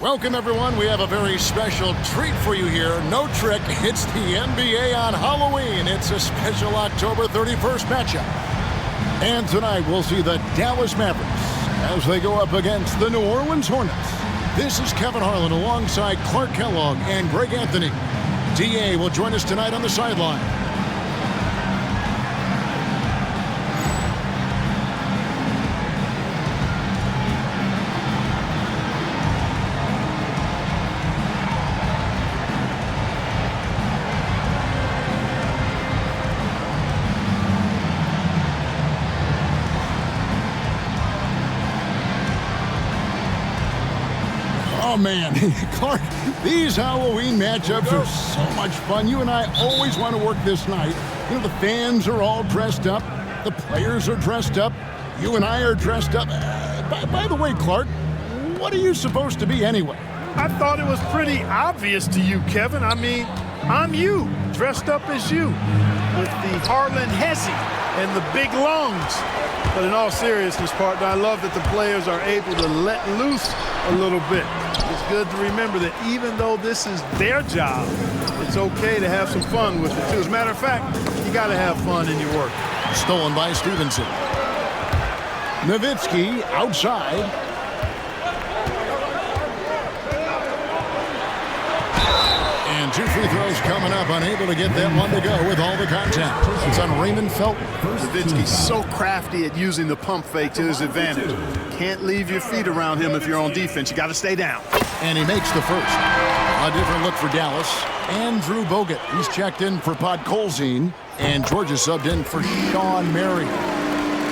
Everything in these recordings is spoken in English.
Welcome, everyone. We have a very special treat for you here. No trick, it's the NBA on Halloween. It's a special October 31st matchup. And tonight we'll see the Dallas Mavericks as they go up against the New Orleans Hornets. This is Kevin Harlan alongside Clark Kellogg and Greg Anthony. DA will join us tonight on the sideline. Oh, man, Clark, these Halloween matchups are so much fun. You and I always want to work this night. You know, the fans are all dressed up. The players are dressed up. You and I are dressed up. By the way, Clark, what are you supposed to be anyway? I thought it was pretty obvious to you, Kevin. I mean, I'm you, dressed up as you, with the Harlan Hesse and the big lungs. But in all seriousness, partner, I love that the players are able to let loose a little bit. It's good to remember that even though this is their job, it's okay to have some fun with it, too. As a matter of fact, you got to have fun in your work. Stolen by Stevenson. Nowitzki outside. And two free throws coming up, unable to get that one to go with all the contact. It's on Raymond Felton. Nowitzki's so crafty at using the pump fake to his advantage. Can't leave your feet around him if you're on defense. You got to stay down. And he makes the first. A different look for Dallas. Andrew Bogut. He's checked in for Podkolzin. And Georgia subbed in for Sean Marion.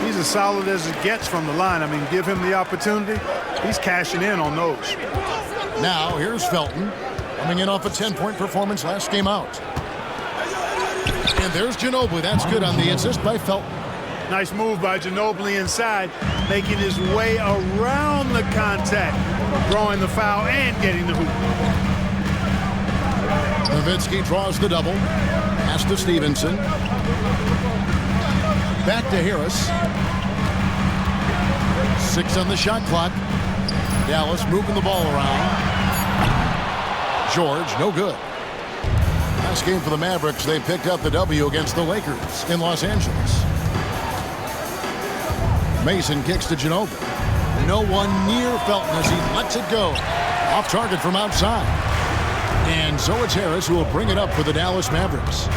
He's as solid as it gets from the line. I mean, give him the opportunity. He's cashing in on those. Now, here's Felton. Coming in off a 10-point performance last game out. And there's Ginobili. That's good on the assist by Felton. Nice move by Ginobili inside, making his way around the contact, drawing the foul and getting the hoop. Nowitzki draws the double. Pass to Stevenson. Back to Harris. 6 on the shot clock. Dallas moving the ball around. George, no good. Last game for the Mavericks, they picked up the W against the Lakers in Los Angeles. Mason kicks to Ginobili. No one near Felton as he lets it go. Off target from outside. And so it's Harris who will bring it up for the Dallas Mavericks.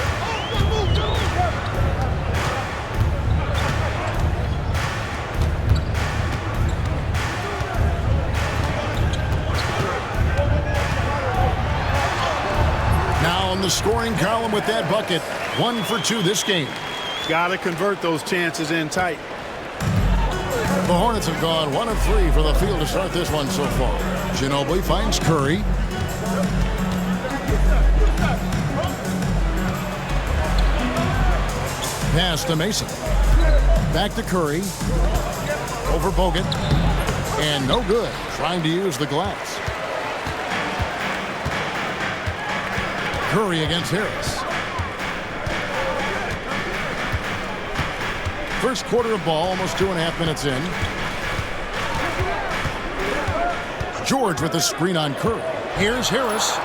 Now on the scoring column with that bucket. 1 for 2 this game. Got to convert those chances in tight. The Hornets have gone 1 of 3 from the field to start this one so far. Ginobili finds Curry. Pass to Mason. Back to Curry. Over Bogut. And no good. Trying to use the glass. Curry against Harris. First quarter of ball, almost 2.5 minutes in. George with the screen on Curry. Here's Harris.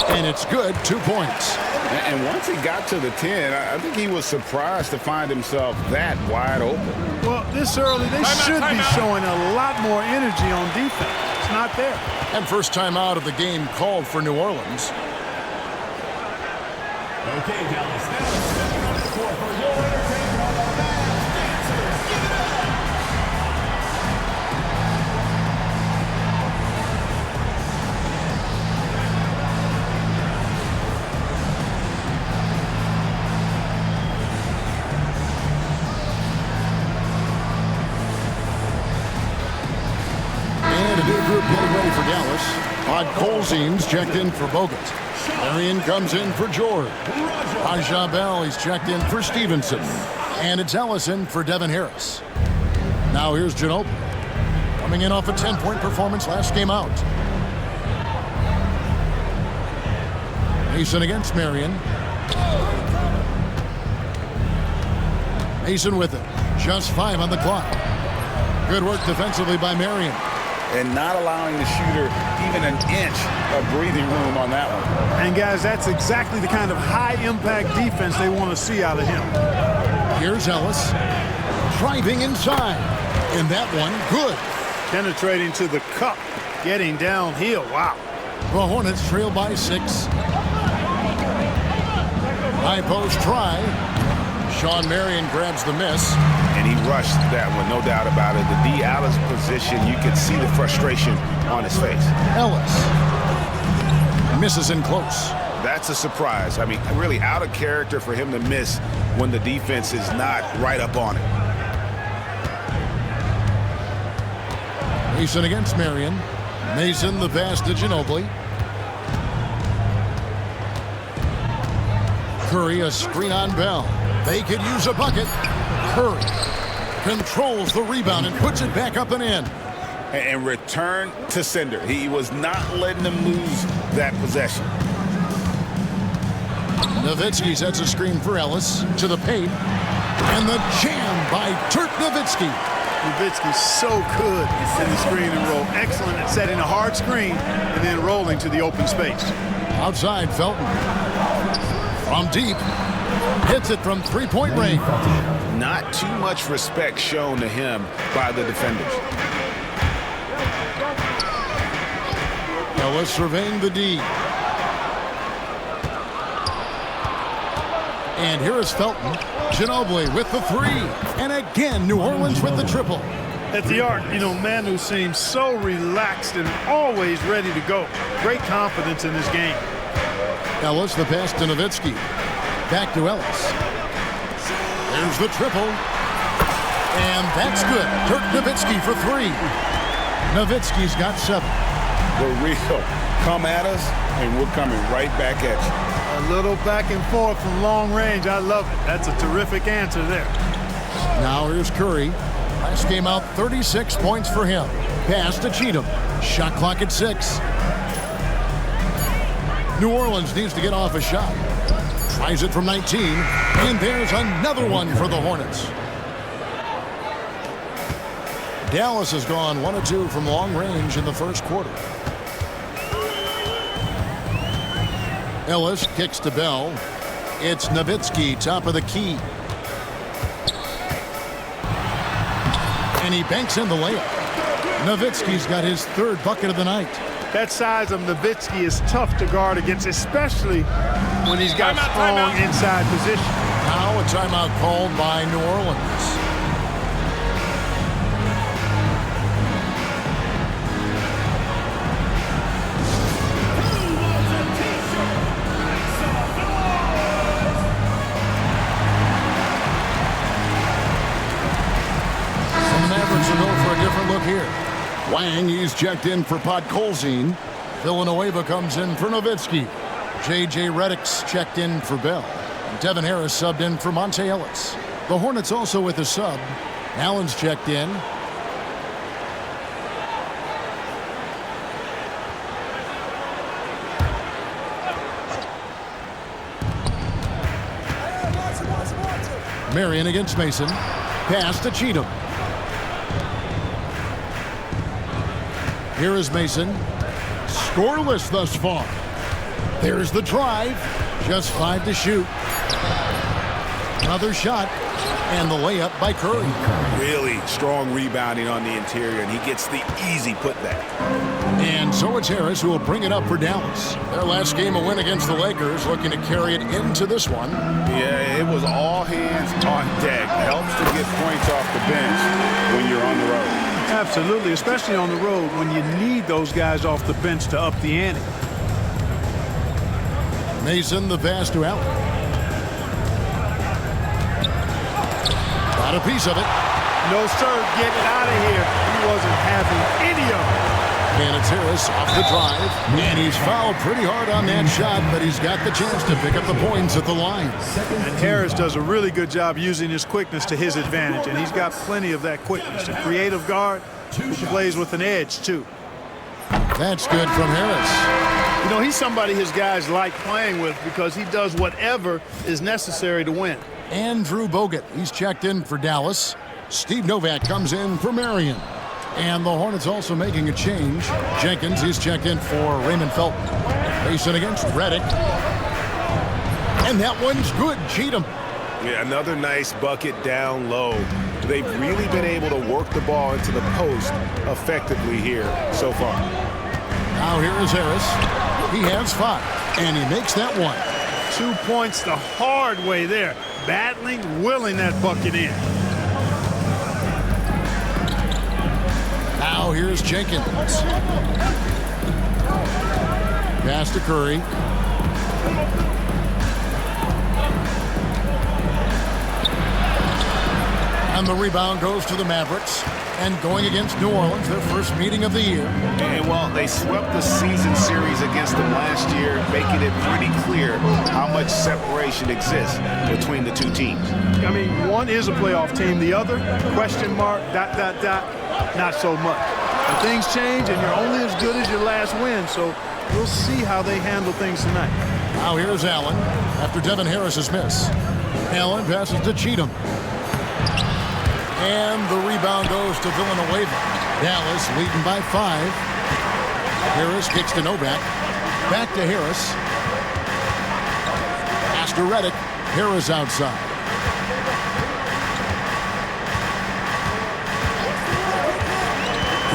And it's good, 2 points. And once he got to the 10, I think he was surprised to find himself that wide open. Well, this early, they should be showing a lot more energy on defense. It's not there. And first time out of the game called for New Orleans. Okay, Dallas, now stepping on the court for your entertainment on the Masked Dancers. Give it up! And a new group getting ready for Dallas. Podkolzin's checked in for Bogut. Marion comes in for George. Raja Bell, he's checked in for Stevenson. And it's Ellison for Devin Harris. Now here's Ginobili. Coming in off a 10-point performance last game out. Mason against Marion. Mason with it. Just 5 on the clock. Good work defensively by Marion. and not allowing the shooter even an inch of breathing room on that one. And guys, that's exactly the kind of high-impact defense they want to see out of him. Here's Ellis, driving inside, and that one good. Penetrating to the cup, getting downhill. Wow. The Hornets trail by 6. High post try. Sean Marion grabs the miss. And he rushed that one, no doubt about it. The D. Allis position, you could see the frustration on his face. Ellis misses in close. That's a surprise. I mean, really out of character for him to miss when the defense is not right up on it. Mason against Marion. Mason the pass to Ginobili. Curry a screen on Bell. They could use a bucket. Curry controls the rebound and puts it back up and in. And return to sender. He was not letting them lose that possession. Nowitzki sets a screen for Ellis to the paint. And the jam by Dirk Nowitzki. Nowitzki's so good in the screen and roll. Excellent at setting a hard screen and then rolling to the open space. Outside, Felton. From deep. Hits it from three-point range. Not too much respect shown to him by the defenders. Ellis surveying the D. And here is Felton. Ginobili with the 3. And again, New Orleans with the triple. At the arc, you know, Manu seems so relaxed and always ready to go. Great confidence in his game. Ellis, the pass to Nowitzki. Back to Ellis. There's the triple. And that's good. Dirk Nowitzki for 3. Nowitzki's got 7. The real come at us, and we're coming right back at you. A little back and forth from long range. I love it. That's a terrific answer there. Now here's Curry. Last game out, 36 points for him. Pass to Cheatham. Shot clock at 6. New Orleans needs to get off a shot. Tries it from 19. And there's another one for the Hornets. Dallas has gone 1 of 2 from long range in the first quarter. Ellis kicks to Bell. It's Nowitzki, top of the key. And he banks in the layup. Nowitzki's got his 3rd bucket of the night. That size of Nowitzki is tough to guard against, especially when he's got strong inside position. Now a timeout called by New Orleans. Here. Wang, he's checked in for Podkolzin. Villanueva comes in for Nowitzki. J.J. Redick's checked in for Bell. Devin Harris subbed in for Monte Ellis. The Hornets also with a sub. Allen's checked in. Marion against Mason. Pass to Cheatham. Here is Mason. Scoreless thus far. There's the drive. Just 5 to shoot. Another shot. And the layup by Curry. Really strong rebounding on the interior, and he gets the easy putback. And so it's Harris who will bring it up for Dallas. Their last game, a win against the Lakers, looking to carry it into this one. Yeah, it was all hands on deck. Helps to get points off the bench when you're on the road. Absolutely, especially on the road when you need those guys off the bench to up the ante. Mason, the pass to Allen. Got a piece of it. No, sir, get it out of here. He wasn't having any of it. And it's Harris off the drive. And he's fouled pretty hard on that shot, but he's got the chance to pick up the points at the line. And Harris does a really good job using his quickness to his advantage, and he's got plenty of that quickness. A creative guard who plays with an edge, too. That's good from Harris. You know, he's somebody his guys like playing with because he does whatever is necessary to win. Andrew Bogut, he's checked in for Dallas. Steve Novak comes in for Marion. And the Hornets also making a change. Jenkins, he's checked in for Raymond Felton. Mason against Redick. And that one's good. Cheatham. Yeah, another nice bucket down low. They've really been able to work the ball into the post effectively here so far. Now here is Harris. He has 5, and he makes that one. 2 points the hard way there. Battling, willing that bucket in. Now here's Jenkins. Pass to Curry. And the rebound goes to the Mavericks. And going against New Orleans, their first meeting of the year. And, well, they swept the season series against them last year, making it pretty clear how much separation exists between the two teams. I mean, one is a playoff team. The other, question mark, ... not so much. But things change, and you're only as good as your last win. So we'll see how they handle things tonight. Now here's Allen after Devin Harris's miss. Allen passes to Cheatham. And the rebound goes to Villanueva. Dallas leading by 5. Harris kicks to Novak. Back to Harris. Pass to Redick. Harris outside.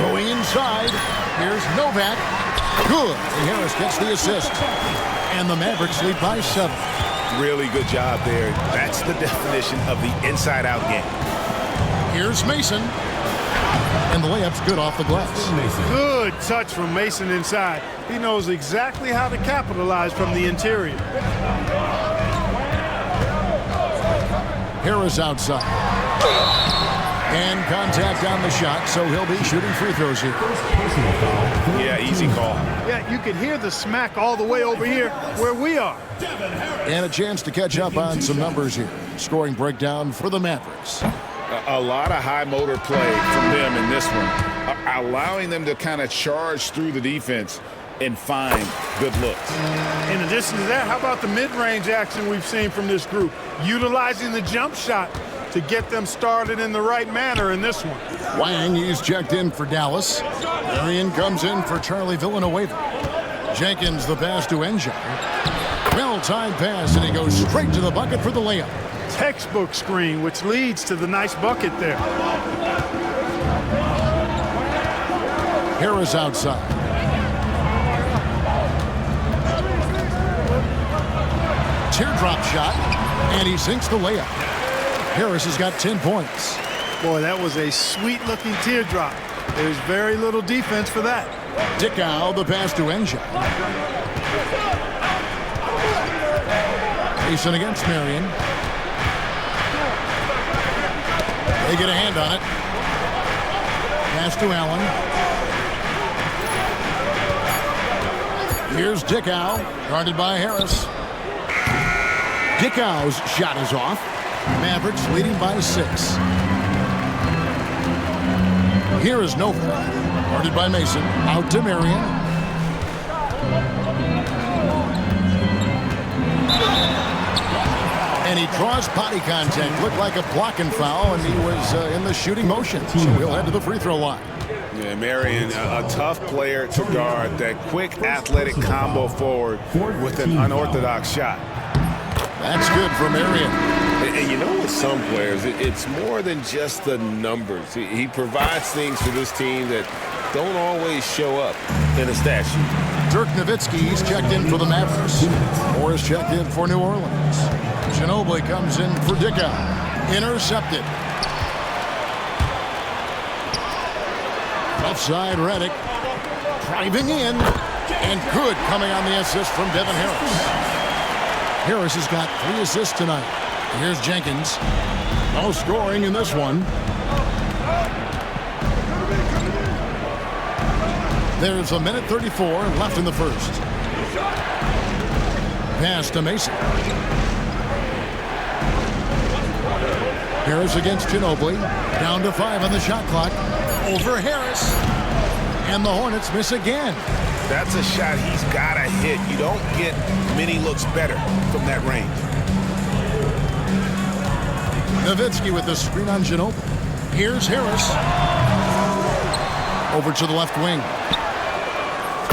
Going inside. Here's Novak. Good. And Harris gets the assist. And the Mavericks lead by 7. Really good job there. That's the definition of the inside-out game. Here's Mason. And the layup's good off the glass. Good touch from Mason inside. He knows exactly how to capitalize from the interior. Harris outside. And contact on the shot, so he'll be shooting free throws here. Yeah, easy call. Yeah, you can hear the smack all the way over here where we are. And a chance to catch up on some numbers here. Scoring breakdown for the Mavericks. A lot of high motor play from them in this one, allowing them to kind of charge through the defense and find good looks. In addition to that, how about the mid-range action we've seen from this group? Utilizing the jump shot to get them started in the right manner in this one. Wang, he's checked in for Dallas. Marion comes in for Charlie Villanueva. Jenkins, the pass to Enja. Well-timed pass, and he goes straight to the bucket for the layup. Textbook screen, which leads to the nice bucket there. Harris outside. Teardrop shot, and he sinks the layup. Harris has got 10 points. Boy, that was a sweet-looking teardrop. There's very little defense for that. Dickow, the pass to Enja. Mason against Marion. They get a hand on it. Pass to Allen. Here's Dickow, guarded by Harris. Dickow's shot is off. Mavericks leading by 6. Here is Novak, guarded by Mason. Out to Marion. And he draws body contact. Looked like a blocking foul, and he was in the shooting motion. So he'll head to the free throw line. Yeah, Marion, a tough player to guard. That quick athletic combo forward with an unorthodox shot. That's good for Marion. And you know, with some players, it's more than just the numbers. He provides things for this team that don't always show up in a stat sheet. Dirk Nowitzki's checked in for the Mavericks. Morris checked in for New Orleans. Ginobili comes in for Dickow. Intercepted. Offside Redick. Driving in. And good coming on the assist from Devin Harris. Harris has got 3 assists tonight. Here's Jenkins. No scoring in this one. There's a minute 34 left in the first. Pass to Mason. Harris against Ginobili. Down to 5 on the shot clock. Over Harris. And the Hornets miss again. That's a shot he's got to hit. You don't get many looks better from that range. Nowitzki with the screen on Ginobili. Here's Harris. Over to the left wing.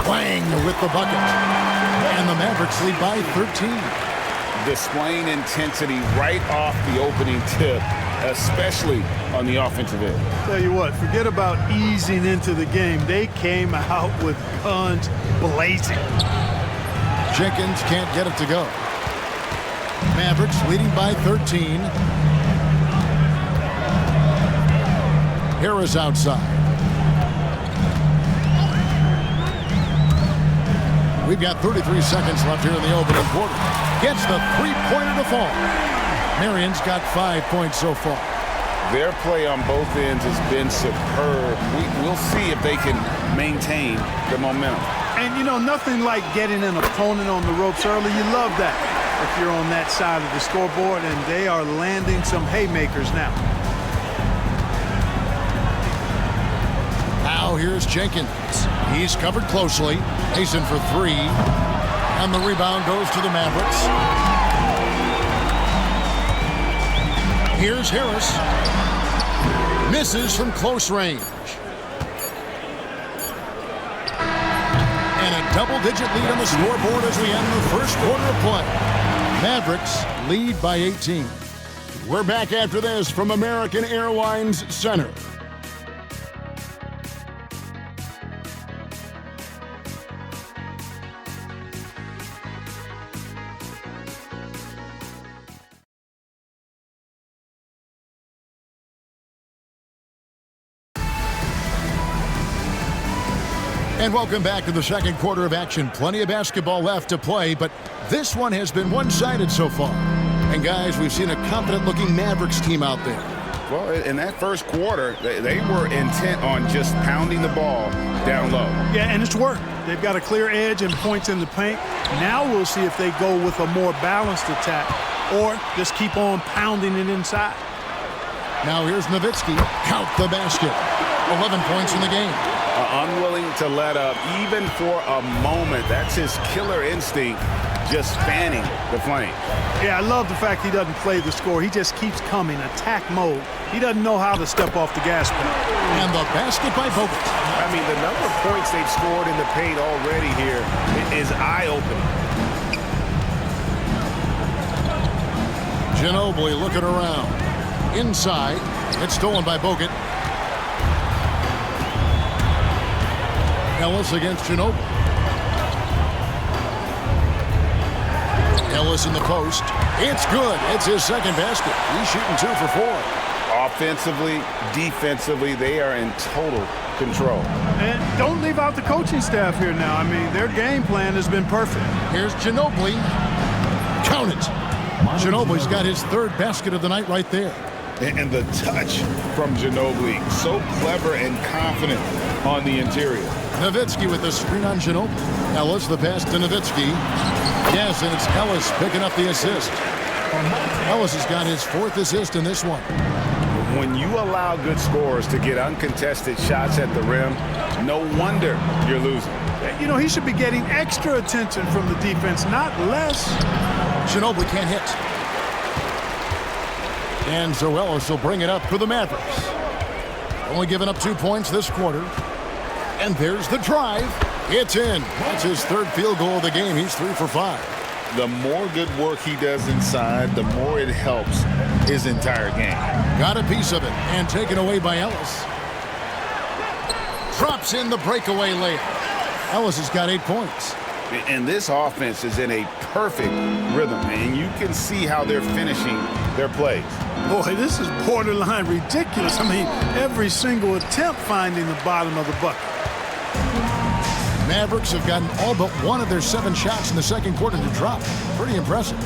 Wang with the bucket. And the Mavericks lead by 13. Displaying intensity right off the opening tip, especially on the offensive end. Tell you what, forget about easing into the game. They came out with guns blazing. Jenkins can't get it to go. Mavericks leading by 13. Harris outside. We've got 33 seconds left here in the opening quarter. Gets the three-pointer to fall. Marion's got 5 points so far. Their play on both ends has been superb. We'll see if they can maintain the momentum. And, you know, nothing like getting an opponent on the ropes early. You love that if you're on that side of the scoreboard, and they are landing some haymakers now. Now here's Jenkins. He's covered closely. Mason for three. And the rebound goes to the Mavericks. Here's Harris. Misses from close range. And a double-digit lead on the scoreboard as we end the first quarter of play. Mavericks lead by 18. We're back after this from American Airlines Center. And welcome back to the second quarter of action. Plenty of basketball left to play, but this one has been one-sided so far. And guys, we've seen a confident-looking Mavericks team out there. Well, in that first quarter, they were intent on just pounding the ball down low. Yeah, and it's worked. They've got a clear edge and points in the paint. Now we'll see if they go with a more balanced attack or just keep on pounding it inside. Now here's Nowitzki. Count the basket. 11 points in the game. Unwilling to let up even for a moment. That's his killer instinct, just fanning the flame. Yeah, I love the fact he doesn't play the score. He just keeps coming, attack mode. He doesn't know how to step off the gas pedal. And the basket by Bogut. I mean, the number of points they've scored in the paint already here is eye-opening. Ginobili looking around. Inside. It's stolen by Bogut. Ellis against Ginobili. Ellis in the post. It's good. It's his second basket. He's shooting 2 for 4. Offensively, defensively, they are in total control. And don't leave out the coaching staff here now. I mean, their game plan has been perfect. Here's Ginobili. Count it. Ginobili's got his third basket of the night right there. And the touch from Ginobili, so clever and confident on the interior. Nowitzki with the screen on Ginobili. Ellis the pass to Nowitzki. Yes, and it's Ellis picking up the assist. Ellis has got his 4th assist in this one. When you allow good scorers to get uncontested shots at the rim, no wonder you're losing. You know, he should be getting extra attention from the defense, not less. Ginobili can't hit. And so Ellis will bring it up for the Mavericks. Only giving up 2 points this quarter. And there's the drive. It's in. That's his third field goal of the game. He's 3 for 5. The more good work he does inside, the more it helps his entire game. Got a piece of it and taken away by Ellis. Drops in the breakaway layup. Ellis has got 8 points. And this offense is in a perfect rhythm, and you can see how they're finishing their plays. Boy, this is borderline ridiculous. I mean, every single attempt finding the bottom of the bucket. Mavericks have gotten all but one of their 7 shots in the second quarter to drop. Pretty impressive.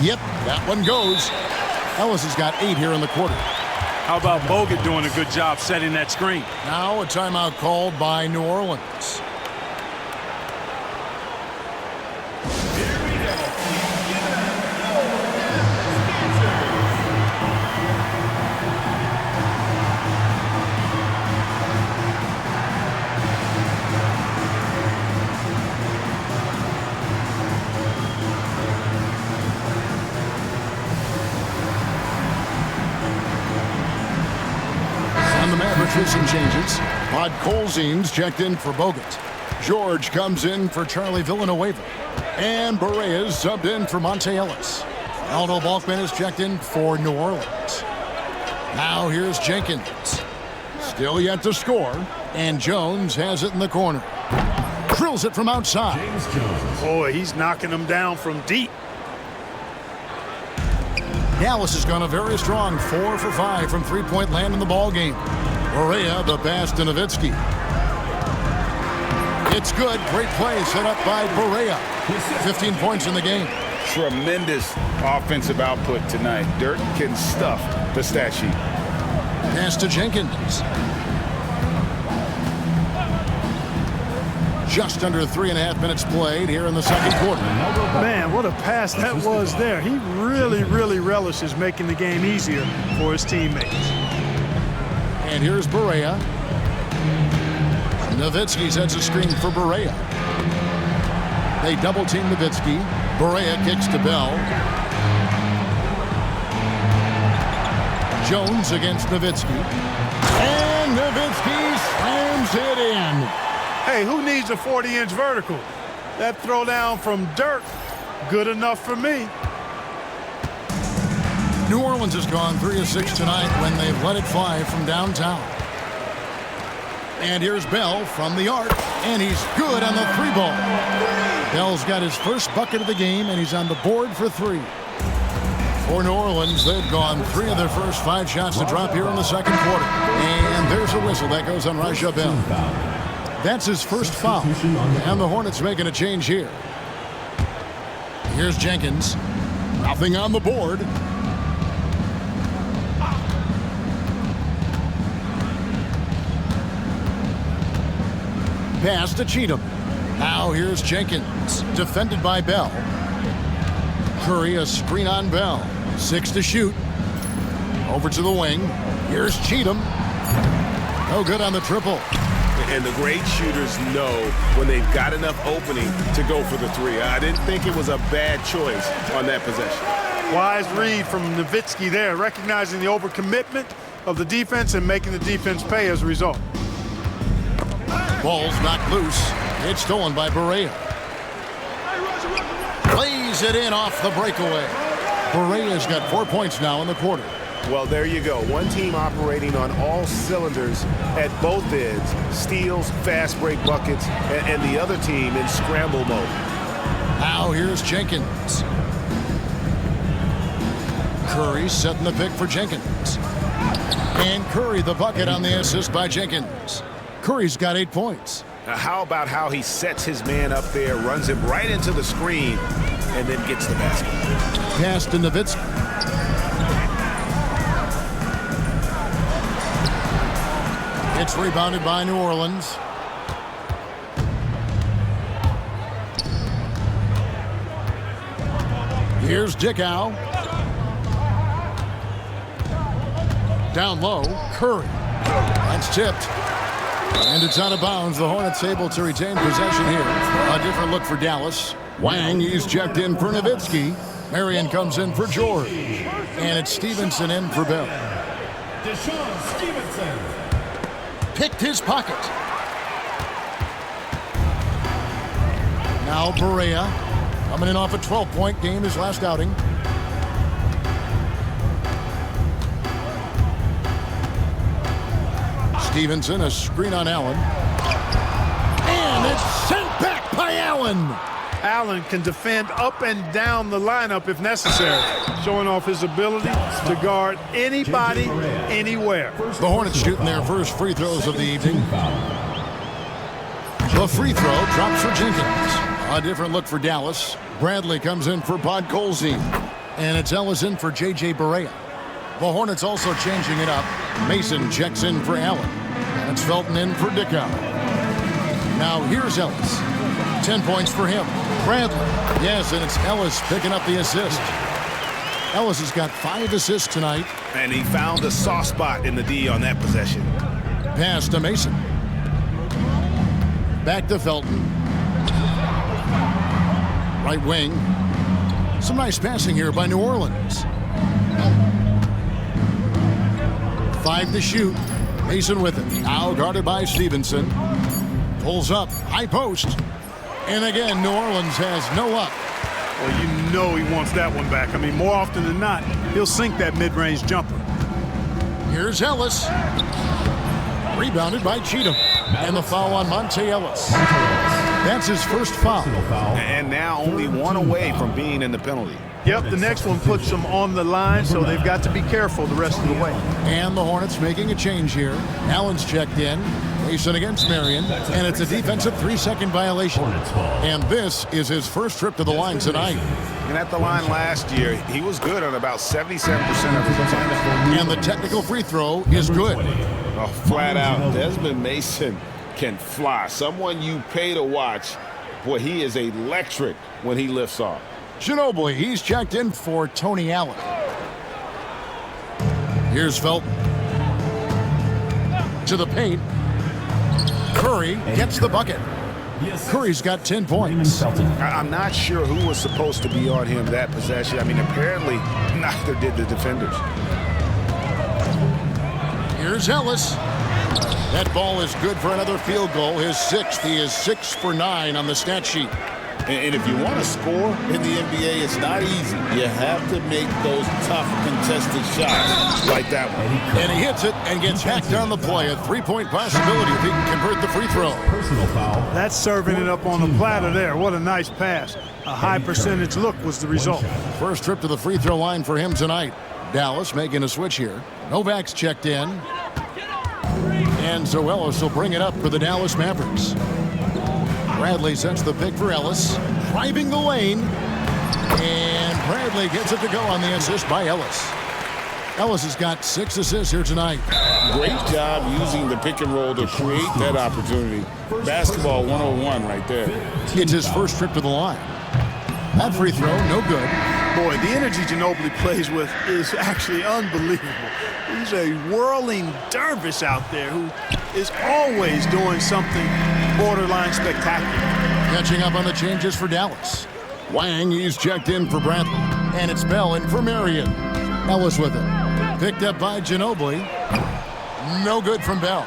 Yep, that one goes. Ellis has got 8 here in the quarter. How about Bogut doing a good job setting that screen? Now a timeout called by New Orleans. And the Mavericks with some changes. Podkolzin's checked in for Bogut. George comes in for Charlie Villanueva. And Berea's subbed in for Monte Ellis. Aldo Balkman is checked in for New Orleans. Now here's Jenkins. Still yet to score. And Jones has it in the corner. Drills it from outside. Boy, he's knocking them down from deep. Dallas has gone a very strong 4 for 5 from three-point land in the ball game. Berea, the pass to Nowitzki. It's good. Great play set up by Berea. 15 points in the game. Tremendous offensive output tonight. Dirk can stuff the stat sheet. Pass to Jenkins. Just under 3.5 minutes played here in the second quarter. Man, what a pass that was there. He really, really relishes making the game easier for his teammates. And here's Berea. Nowitzki sets a screen for Berea. They double-team Nowitzki. Berea kicks to Bell. Jones against Nowitzki. And Nowitzki slams it in. Hey, who needs a 40-inch vertical? That throwdown from Dirk, good enough for me. New Orleans has gone 3 of 6 tonight when they've let it fly from downtown. And here's Bell from the arc, and he's good on the 3-ball. Bell's got his first bucket of the game, and he's on the board for 3. For New Orleans, they've gone 3 of their first 5 shots to drop here in the second quarter. And there's a whistle that goes on Raja Bell. That's his first foul, and the Hornets making a change here. Here's Jenkins. Nothing on the board. Pass to Cheatham. Now here's Jenkins, defended by Bell. Curry, a screen on Bell. 6 to shoot. Over to the wing. Here's Cheatham. No good on the triple. And the great shooters know when they've got enough opening to go for the 3. I didn't think it was a bad choice on that possession. Wise read from Nowitzki there, recognizing the overcommitment of the defense and making the defense pay as a result. Ball's knocked loose. It's stolen by Berea. Plays it in off the breakaway. Berea's got 4 points now in the quarter. Well, there you go. One team operating on all cylinders at both ends. Steals, fast break buckets, and the other team in scramble mode. Now here's Jenkins. Curry setting the pick for Jenkins. And Curry the bucket on the assist by Jenkins. Curry's got 8 points. Now, how about how he sets his man up there, runs him right into the screen, and then gets the basket. Pass to Nowitzki. It's rebounded by New Orleans. Here's Dickow. Down low, Curry. That's tipped. And it's out of bounds. The Hornets able to retain possession here. A different look for Dallas. Wang, he's checked in for Nowitzki. Marion comes in for George. And it's Stevenson in for Bell. Deshaun Stevenson. Picked his pocket. Now Berea coming in off a 12-point game his last outing. Stevenson, a screen on Allen. And it's sent back by Allen. Allen can defend up and down the lineup if necessary, showing off his ability to guard anybody, anywhere. The Hornets shooting their first free throws of the evening. The free throw drops for Jenkins. A different look for Dallas. Bradley comes in for Podkolzin. And it's Ellis in for J.J. Berea. The Hornets also changing it up. Mason checks in for Allen. And it's Felton in for Dickow. Now here's Ellis. 10 points for him. Bradley. Yes, and it's Ellis picking up the assist. Ellis has got 5 assists tonight. And he found a soft spot in the D on that possession. Pass to Mason. Back to Felton. Right wing. Some nice passing here by New Orleans. 5 to shoot. Mason with it. Now guarded by Stevenson. Pulls up. High post. And again, New Orleans has no up. Well, you know he wants that one back. I mean, more often than not, he'll sink that mid-range jumper. Here's Ellis. Rebounded by Cheatham. And the foul on Monte Ellis. That's his first foul. And now only one away from being in the penalty. Yep, the next one puts them on the line, so they've got to be careful the rest of the way. And the Hornets making a change here. Allen's checked in. Mason against Marion. And it's a defensive 3-second violation. And this is his first trip to the line tonight. And at the line last year, he was good on about 77% of his attempts. And the technical free throw is good. Oh, flat out, Desmond Mason can fly. Someone you pay to watch. Boy, he is electric when he lifts off. Ginobili, he's checked in for Tony Allen. Here's Felton. To the paint. Curry gets the bucket. Curry's got 10 points. I'm not sure who was supposed to be on him that possession. I mean, apparently neither did the defenders. Here's Ellis. That ball is good for another field goal. His sixth. He is 6 for 9 on the stat sheet. And if you want to score in the NBA, it's not easy. You have to make those tough contested shots like that one. And he hits it and gets hacked on the play. A 3-point possibility if he can convert the free throw. That's serving it up on the platter there. What a nice pass. A high percentage look was the result. First trip to the free throw line for him tonight. Dallas making a switch here. Novak's checked in. And so Ellis will bring it up for the Dallas Mavericks. Bradley sets the pick for Ellis. Driving the lane. And Bradley gets it to go on the assist by Ellis. Ellis has got 6 assists here tonight. Great job using the pick and roll to create that opportunity. Basketball 101 right there. It's his first trip to the line. That free throw, no good. Boy, the energy Ginobili plays with is actually unbelievable. He's a whirling dervish out there who is always doing something borderline spectacular. Catching up on the changes for Dallas. Wang, he's checked in for Bradley. And it's Bell in for Marion. Ellis with it. Picked up by Ginobili. No good from Bell.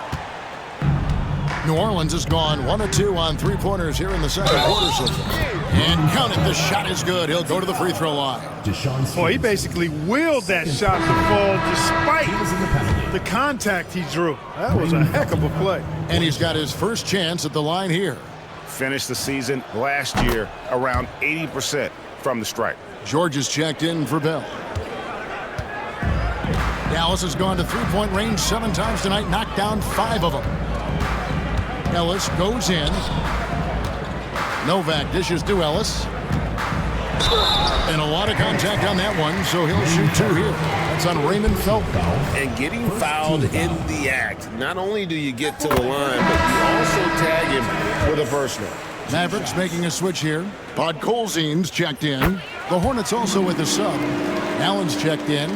New Orleans has gone 1 of 2 on 3-pointers here in the second quarter so far. And count it, the shot is good. He'll go to the free throw line. Boy, he basically willed that shot to fall despite the contact he drew. That was a heck of a play. And he's got his first chance at the line here. Finished the season last year around 80% from the stripe. George is checked in for Bell. Dallas has gone to 3-point range 7 times tonight, knocked down 5 of them. Ellis goes in. Novak dishes to Ellis. And a lot of contact on that one, so he'll shoot 2 here. That's on Raymond Felton. And getting fouled in the act. Not only do you get to the line, but you also tag him with a personal. Mavericks making a switch here. Bud Colzine's checked in. The Hornets also with a sub. Allen's checked in.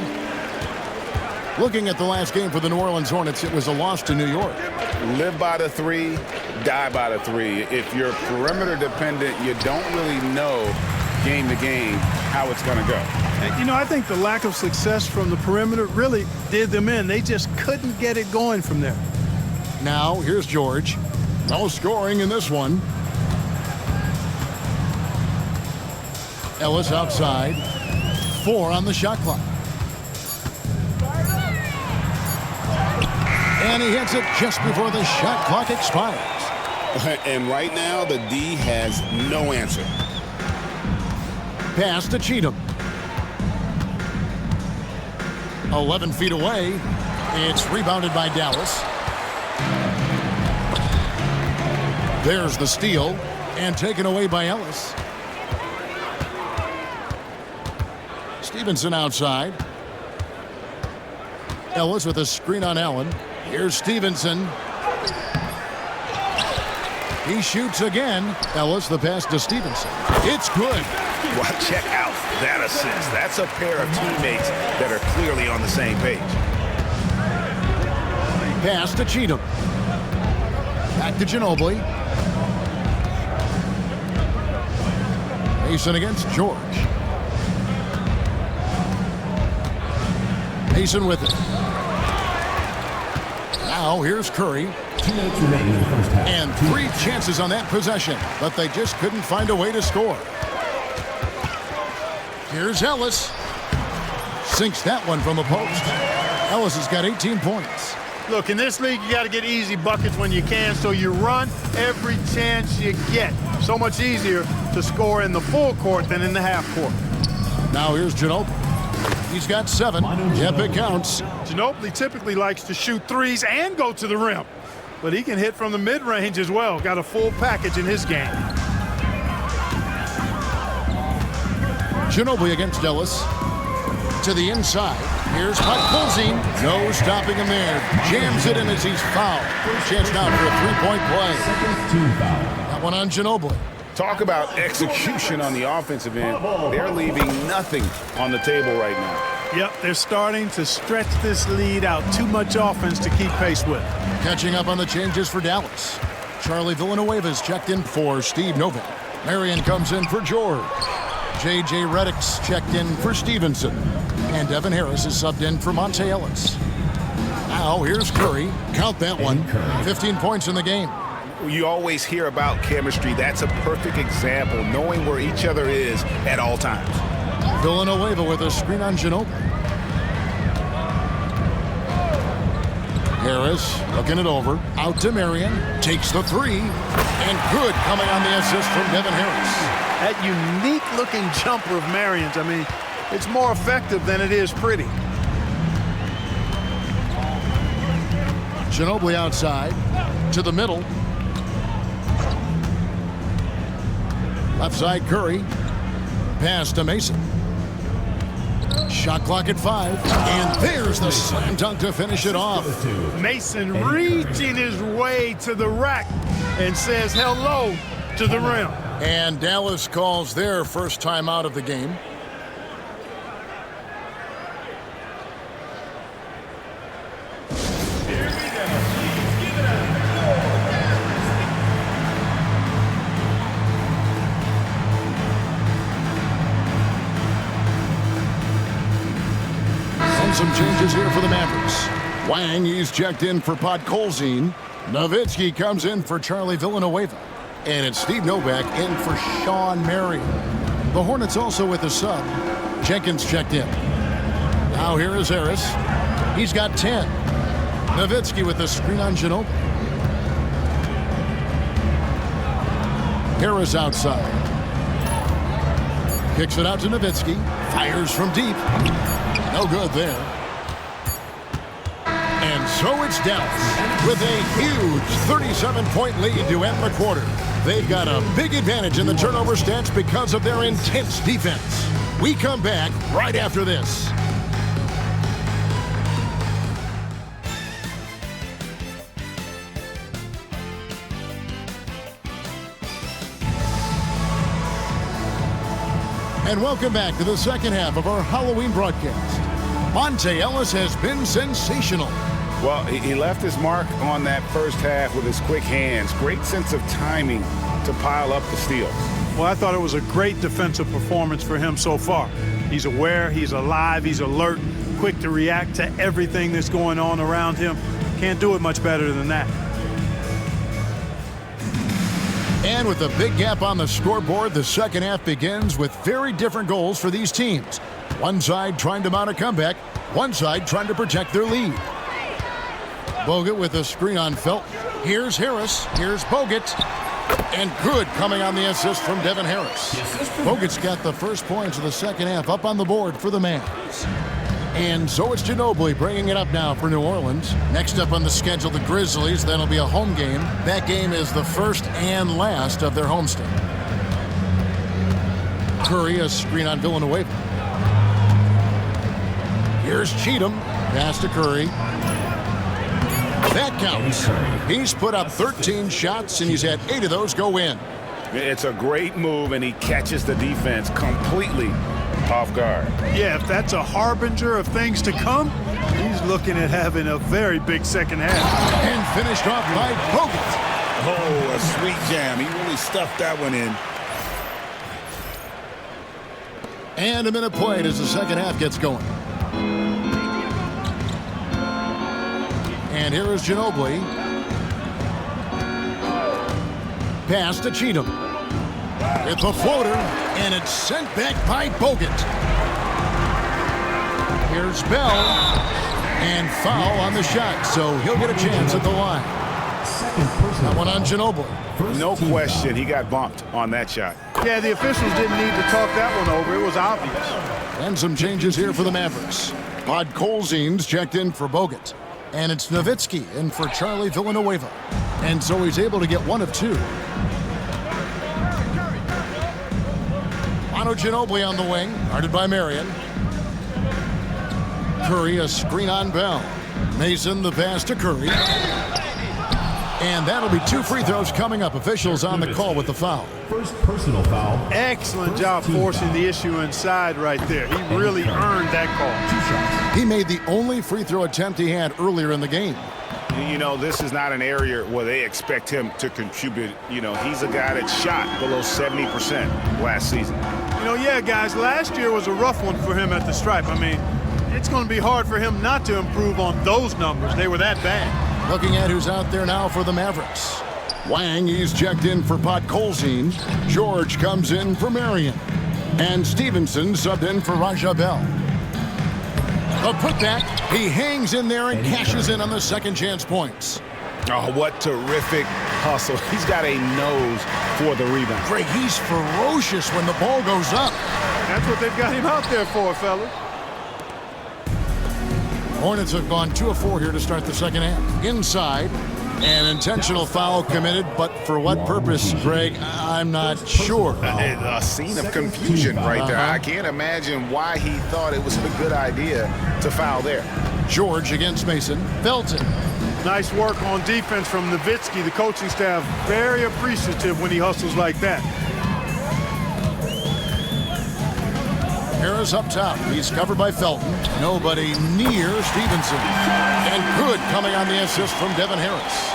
Looking at the last game for the New Orleans Hornets, it was a loss to New York. Live by the 3, die by the 3. If you're perimeter dependent, you don't really know game to game how it's going to go. And, you know, I think the lack of success from the perimeter really did them in. They just couldn't get it going from there. Now, here's George. No scoring in this one. Ellis outside. 4 on the shot clock. And he hits it just before the shot clock expires. And right now, the D has no answer. Pass to Cheatham. 11 feet away. It's rebounded by Dallas. There's the steal. And taken away by Ellis. Stevenson outside. Ellis with a screen on Allen. Here's Stevenson. He shoots again. Ellis, the pass to Stevenson. It's good. Well, check out that assist. That's a pair of teammates that are clearly on the same page. Pass to Cheatham. Back to Ginobili. Mason against George. Mason with it. Now here's Curry. 2 minutes remaining in the first half. And 3 chances on that possession, but they just couldn't find a way to score. Here's Ellis. Sinks that one from the post. Ellis has got 18 points. Look, in this league, you got to get easy buckets when you can, so you run every chance you get. So much easier to score in the full court than in the half court. Now here's Ginobili. He's got 7. Yep, it counts. Ginobili typically likes to shoot threes and go to the rim, but he can hit from the mid-range as well. Got a full package in his game. Ginobili against Ellis. To the inside. Here's Colzine. No stopping him there. Jams it in as he's fouled. Chance now for a 3-point play. That one on Ginobili. Talk about execution on the offensive end. They're leaving nothing on the table right now. Yep, they're starting to stretch this lead out. Too much offense to keep pace with. Catching up on the changes for Dallas. Charlie Villanueva's checked in for Steve Novak. Marion comes in for George. J.J. Redick's checked in for Stevenson. And Devin Harris is subbed in for Monte Ellis. Now here's Curry. Count that one. 15 points in the game. You always hear about chemistry. That's a perfect example, knowing where each other is at all times. Villanueva with a screen on Ginobili. Harris looking it over. Out to Marion. Takes the 3. And good coming on the assist from Devin Harris. That unique-looking jumper of Marion's, I mean, it's more effective than it is pretty. Ginobili outside. To the middle. Left side Curry. Pass to Mason. Shot clock at 5. And there's the slam dunk to finish it off. Mason reaching his way to the rack and says hello to the rim. And Dallas calls their first time out of the game. And some changes here for the Mavericks. Wang, he's checked in for Colzine. Nowitzki comes in for Charlie Villanueva. And it's Steve Novak in for Sean Marion. The Hornets also with a sub. Jenkins checked in. Now here is Harris. He's got 10. Nowitzki with a screen on Ginobili. Harris outside. Kicks it out to Nowitzki. Fires from deep. No good there. And so it's Dallas with a huge 37-point lead to end the quarter. They've got a big advantage in the turnover stats because of their intense defense. We come back right after this. And welcome back to the second half of our Halloween broadcast. Monte Ellis has been sensational. Well, he left his mark on that first half with his quick hands. Great sense of timing to pile up the steals. Well, I thought it was a great defensive performance for him so far. He's aware, he's alive, he's alert, quick to react to everything that's going on around him. Can't do it much better than that. And with a big gap on the scoreboard, the second half begins with very different goals for these teams. One side trying to mount a comeback, one side trying to protect their lead. Bogut with a screen on Felt. Here's Harris. Here's Bogut. And good coming on the assist from Devin Harris. Bogut's got the first points of the second half up on the board for the Mavs. And so it's Ginobili bringing it up now for New Orleans. Next up on the schedule, the Grizzlies. That'll be a home game. That game is the first and last of their homestand. Curry, a screen on Villanueva. Here's Cheatham. Pass to Curry. That counts. He's put up 13 shots, and he's had 8 of those go in. It's a great move, and he catches the defense completely off guard. Yeah, if that's a harbinger of things to come, he's looking at having a very big second half. And finished off by Bogut. Oh, a sweet jam. He really stuffed that one in. And a minute played as the second half gets going. And here is Ginobili. Pass to Cheatham. It's a floater, and it's sent back by Bogut. Here's Bell, and foul on the shot, so he'll get a chance at the line. That one on Ginobili. No question, he got bumped on that shot. Yeah, the officials didn't need to talk that one over. It was obvious. And some changes here for the Mavericks. Podkolzin's checked in for Bogut. And it's Nowitzki in for Charlie Villanueva. And so he's able to get one of two. Manu Ginobili on the wing, guarded by Marion. Curry, a screen on Bell. Mason, the pass to Curry. And that'll be 2 free throws coming up. Officials on the call with the foul. First personal foul. Excellent job forcing the issue inside right there. He really earned that call. He made the only free throw attempt he had earlier in the game. You know, this is not an area where they expect him to contribute. You know, he's a guy that shot below 70% last season. You know, yeah, guys, last year was a rough one for him at the stripe. I mean, it's going to be hard for him not to improve on those numbers. They were that bad. Looking at who's out there now for the Mavericks. Wang, he's checked in for Podkolzin. George comes in for Marion. And Stevenson subbed in for Raja Bell. A putback. He hangs in there and cashes in on the second chance points. Oh, what terrific hustle. He's got a nose for the rebound. Greg, he's ferocious when the ball goes up. That's what they've got him out there for, fellas. Hornets have gone 2 of 4 here to start the second half. Inside, an intentional foul committed, but for what purpose, Greg, I'm not sure. A scene of confusion right there. I can't imagine why he thought it was a good idea to foul there. George against Mason. Felton. Nice work on defense from Nowitzki. The coaching staff very appreciative when he hustles like that. Harris up top. He's covered by Felton. Nobody near Stevenson. And good coming on the assist from Devin Harris.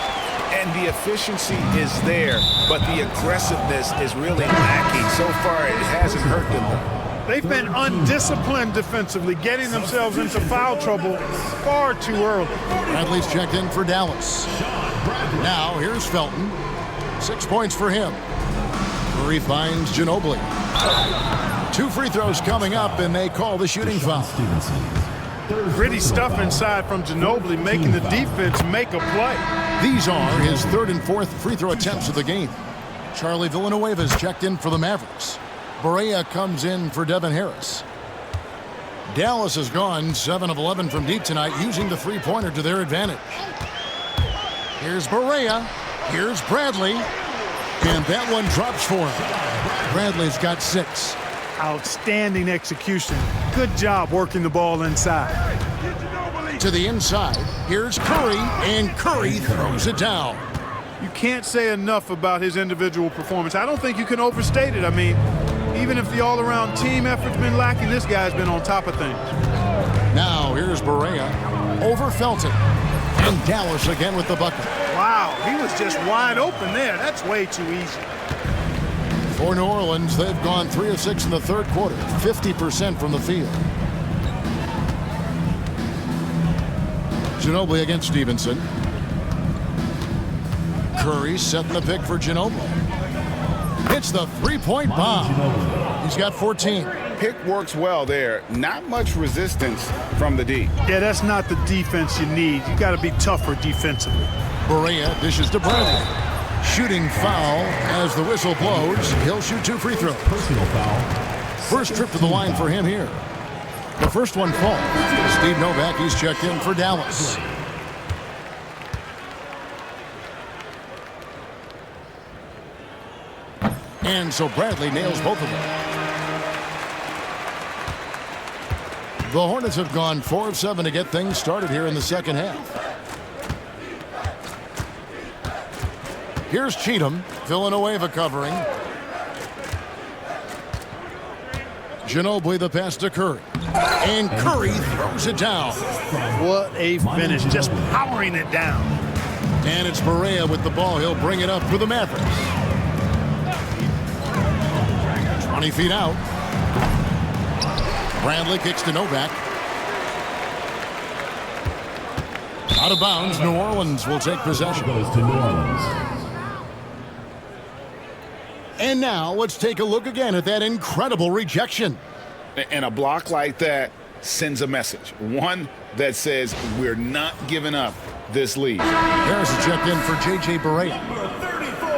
And the efficiency is there, but the aggressiveness is really lacking. So far, it hasn't hurt them. They've been undisciplined defensively, getting themselves into foul trouble far too early. Bradley's checked in for Dallas. Now, here's Felton. 6 points for him. Murray finds Ginobili. 2 free throws coming up, and they call the shooting foul. Gritty stuff inside from Ginobili, making the defense make a play. These are his 3rd and 4th free throw attempts of the game. Charlie Villanueva's checked in for the Mavericks. Barea comes in for Devin Harris. Dallas has gone 7 of 11 from deep tonight, using the three-pointer to their advantage. Here's Barea. Here's Bradley. And that one drops for him. Bradley's got 6. Outstanding execution. Good job working the ball inside. To the inside, here's Curry, and Curry throws it down. You can't say enough about his individual performance. I don't think you can overstate it. I mean, even if the all-around team effort's been lacking, this guy's been on top of things. Now, here's Barea over Felton. And Dallas again with the bucket. Wow, he was just wide open there. That's way too easy. For New Orleans, they've gone 3 of 6 in the third quarter, 50% from the field. Ginobili against Stevenson. Curry setting the pick for Ginobili. Hits the three-point bomb. He's got 14. Pick works well there. Not much resistance from the D. Yeah, that's not the defense you need. You got to be tougher defensively. Barea dishes to Bradley. Shooting foul as the whistle blows. He'll shoot 2 free throws. Personal foul. First trip to the line for him here. The first one falls. Steve Novak, he's checked in for Dallas. And so Bradley nails both of them. The Hornets have gone 4 of 7 to get things started here in the second half. Here's Cheatham. Villanueva covering. Ginobili the pass to Curry. And Curry throws it down. What a finish. Just powering it down. And it's Barea with the ball. He'll bring it up for the Mavericks. 20 feet out. Bradley kicks to Novak. Out of bounds, New Orleans will take possession. Goes to New Orleans. And now let's take a look again at that incredible rejection. And a block like that sends a message. One that says we're not giving up this lead. Harris is checked in for J.J. Barea. Number 34,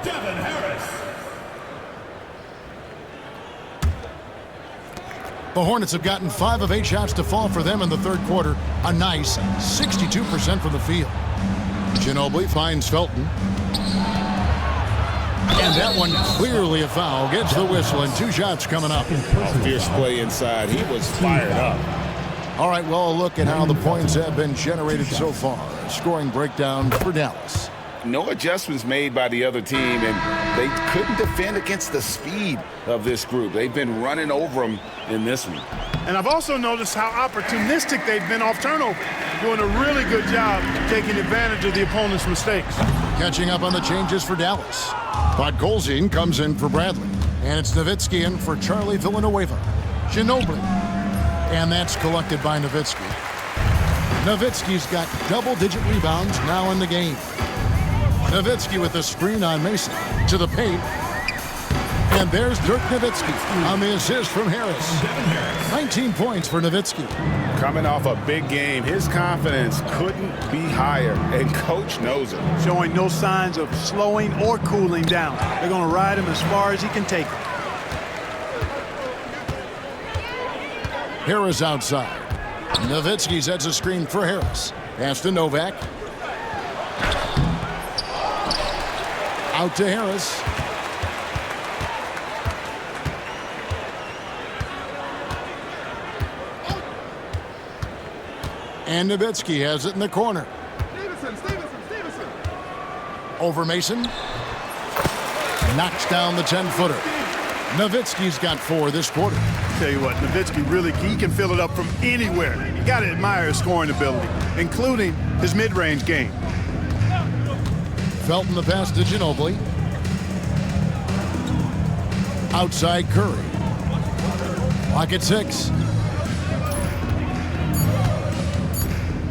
Devin Harris. The Hornets have gotten 5 of 8 shots to fall for them in the third quarter. A nice 62% from the field. Ginobili finds Felton. And that one clearly a foul. Gets the whistle and 2 shots coming up. Fierce play inside. He was fired up. All right, well, a look at how the points have been generated so far. Scoring breakdown for Dallas. No adjustments made by the other team, and they couldn't defend against the speed of this group. They've been running over them in this one. And I've also noticed how opportunistic they've been off turnover, doing a really good job taking advantage of the opponent's mistakes. Catching up on the changes for Dallas. Podkolzin comes in for Bradley. And it's Nowitzki in for Charlie Villanueva. Ginobili. And that's collected by Nowitzki. Nowitzki's got double-digit rebounds now in the game. Nowitzki with the screen on Mason. To the paint. And there's Dirk Nowitzki on the assist from Harris. 19 points for Nowitzki. Coming off a big game, his confidence couldn't be higher, and Coach knows it. Showing no signs of slowing or cooling down. They're going to ride him as far as he can take him. Harris outside. Nowitzki sets a screen for Harris. Pass to Novak. Out to Harris. And Nowitzki has it in the corner. Stevenson. Over Mason. Knocks down the 10-footer. Nowitzki's got 4 this quarter. Tell you what, Nowitzki really, he can fill it up from anywhere. You got to admire his scoring ability, including his mid-range game. Felton the pass to Ginobili. Outside Curry. Clock at 6.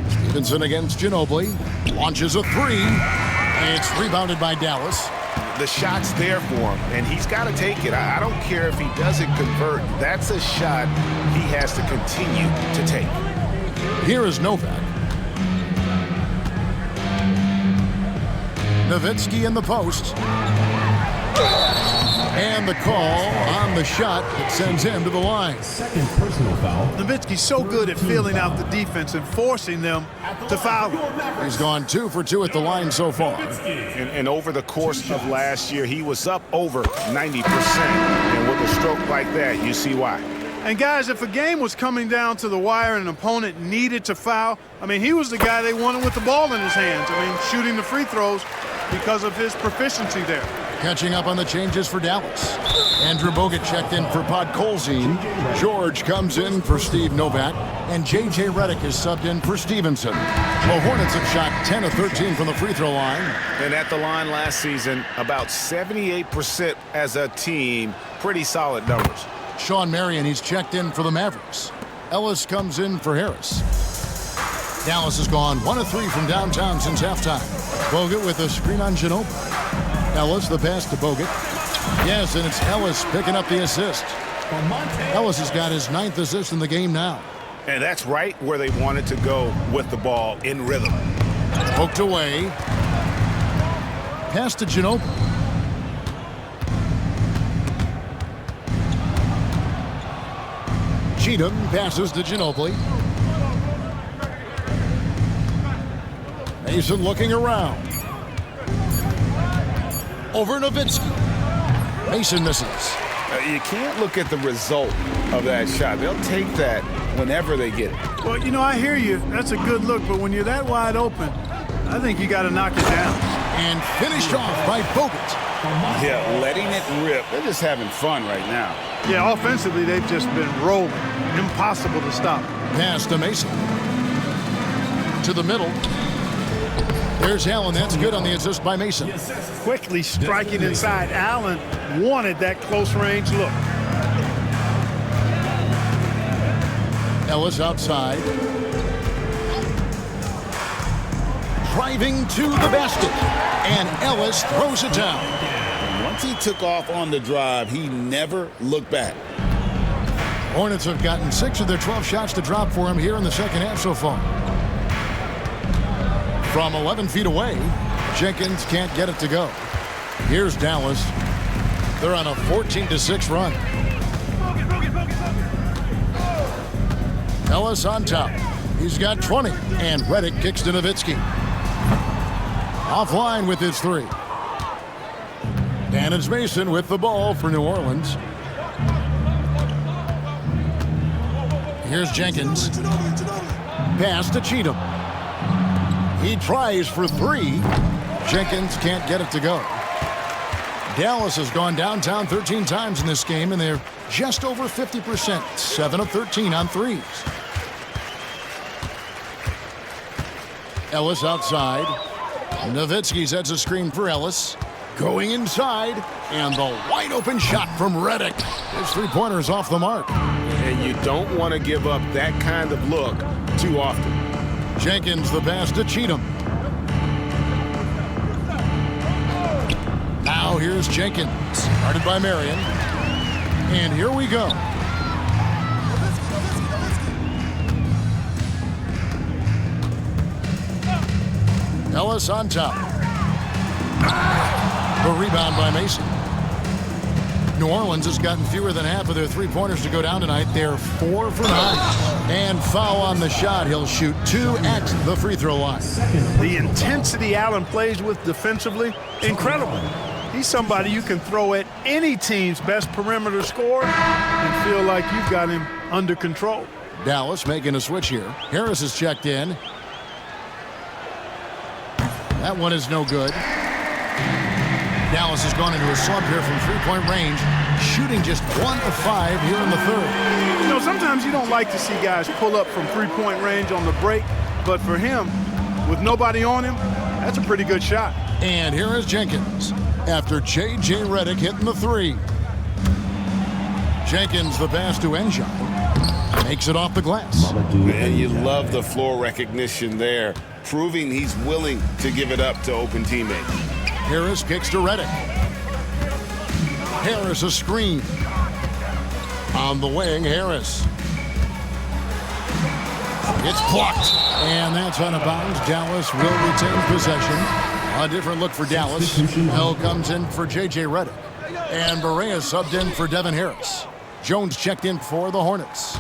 Stevenson against Ginobili. Launches a 3. And it's rebounded by Dallas. The shot's there for him, and he's got to take it. I don't care if he doesn't convert. That's a shot he has to continue to take. Here is Novak. Nowitzki in the post. And the call on the shot that sends him to the line. Second personal foul. Nowitzki's so good at filling out the defense and forcing them to foul him. He's gone 2 for 2 at the line so far. And over the course of last year, he was up over 90%. And with a stroke like that, you see why. And guys, if a game was coming down to the wire and an opponent needed to foul, I mean, he was the guy they wanted with the ball in his hands. I mean, shooting the free throws because of his proficiency there. Catching up on the changes for Dallas. Andrew Bogut checked in for Podkolzin. George comes in for Steve Novak. And J.J. Redick is subbed in for Stevenson. The Hornets have shot 10 of 13 from the free throw line. And at the line last season, about 78% as a team. Pretty solid numbers. Sean Marion, he's checked in for the Mavericks. Ellis comes in for Harris. Dallas has gone 1 of 3 from downtown since halftime. Bogut with a screen on Ginobili. Ellis, the pass to Bogut. Yes, and it's Ellis picking up the assist. Ellis has got his 9th assist in the game now. And that's right where they wanted to go with the ball in rhythm. Poked away. Pass to Ginobili. Cheatham passes to Ginobili. Mason looking around. Over Nowitzki. Mason misses. You can't look at the result of that shot. They'll take that whenever they get it. Well, you know, I hear you. That's a good look, but when you're that wide open, I think you got to knock it down. And finished off by Bogut. Yeah, letting it rip. They're just having fun right now. Yeah, offensively, they've just been rolling. Impossible to stop. Pass to Mason. To the middle. There's Allen. That's good on the assist by Mason. Quickly striking inside. Allen wanted that close-range look. Ellis outside. driving to the basket. And Ellis throws it down. Once he took off on the drive, he never looked back. Hornets have gotten 6 of their 12 shots to drop for him here in the second half so far. From 11 feet away, Jenkins can't get it to go. Here's Dallas. They're on a 14-6 run. Ellis on top. He's got 20, and Redick kicks to Nowitzki. Offline with his 3. And it's Mason with the ball for New Orleans. Here's Jenkins. Pass to Cheatham. He tries for 3. Jenkins can't get it to go. Dallas has gone downtown 13 times in this game, and they're just over 50%. 7 of 13 on 3s. Ellis outside. Nowitzki sets a screen for Ellis. Going inside, and the wide open shot from Redick. His 3-pointer's off the mark. And you don't want to give up that kind of look too often. Jenkins the pass to Cheatham. Now here's Jenkins, guarded by Marion. And here we go. Ellis on top. The rebound by Mason. New Orleans has gotten fewer than half of their 3-pointers to go down tonight. They're 4 for 9. And foul on the shot. He'll shoot 2 at the free throw line. The intensity Allen plays with defensively, incredible. He's somebody you can throw at any team's best perimeter scorer and feel like you've got him under control. Dallas making a switch here. Harris is checked in. That one is no good. Dallas has gone into a slump here from 3-point range, shooting just 1 of 5 here in the third. You know, sometimes you don't like to see guys pull up from 3-point range on the break, but for him, with nobody on him, that's a pretty good shot. And here is Jenkins after J.J. Redick hitting the 3. Jenkins the pass to Enjai. Makes it off the glass. Man, you love the floor recognition there, proving he's willing to give it up to open teammates. Harris kicks to Redick. Harris a screen. On the wing, Harris. It's blocked. And that's out of bounds. Dallas will retain possession. A different look for Dallas. Hill comes in for J.J. Redick. And Barea subbed in for Devin Harris. Jones checked in for the Hornets.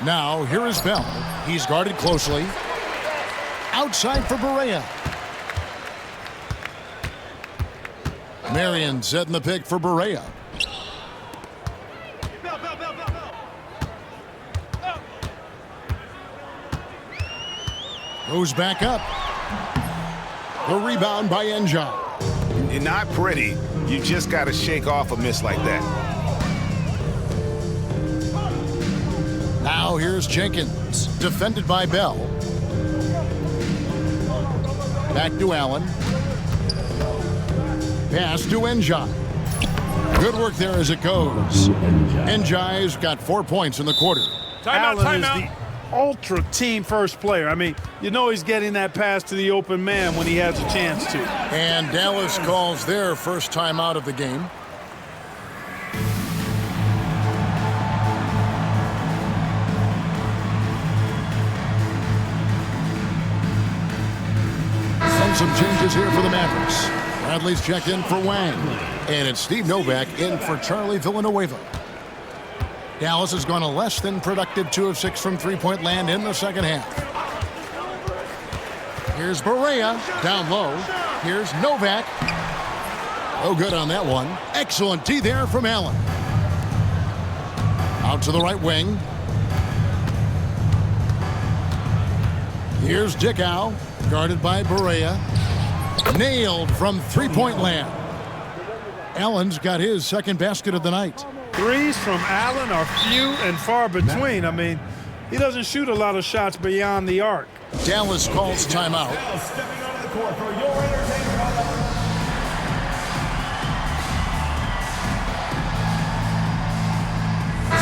Now, here is Bell. He's guarded closely. Outside for Barea. Marion setting the pick for Barea. Goes back up. The rebound by Enjai. You're not pretty. You just got to shake off a miss like that. Now here's Jenkins, defended by Bell. Back to Allen. Pass to Enjai. Good work there as it goes. Enjai's got 4 points in the quarter. Allen is the ultra team first player. I mean, you know he's getting that pass to the open man when he has a chance to. And Dallas calls their first timeout of the game. Some changes here for the Mavericks. Bradley's checked in for Wang. And it's Steve Novak in for Charlie Villanueva. Dallas has gone a less than productive 2 of 6 from 3-point land in the second half. Here's Barea down low. Here's Novak. Oh, good on that one. Excellent D there from Allen. Out to the right wing. Here's Dickow, guarded by Barea. Nailed from 3-point land. Allen's got his second basket of the night. Threes from Allen are few and far between. I mean, he doesn't shoot a lot of shots beyond the arc. Dallas calls timeout. Stepping onto the court for your entertainment.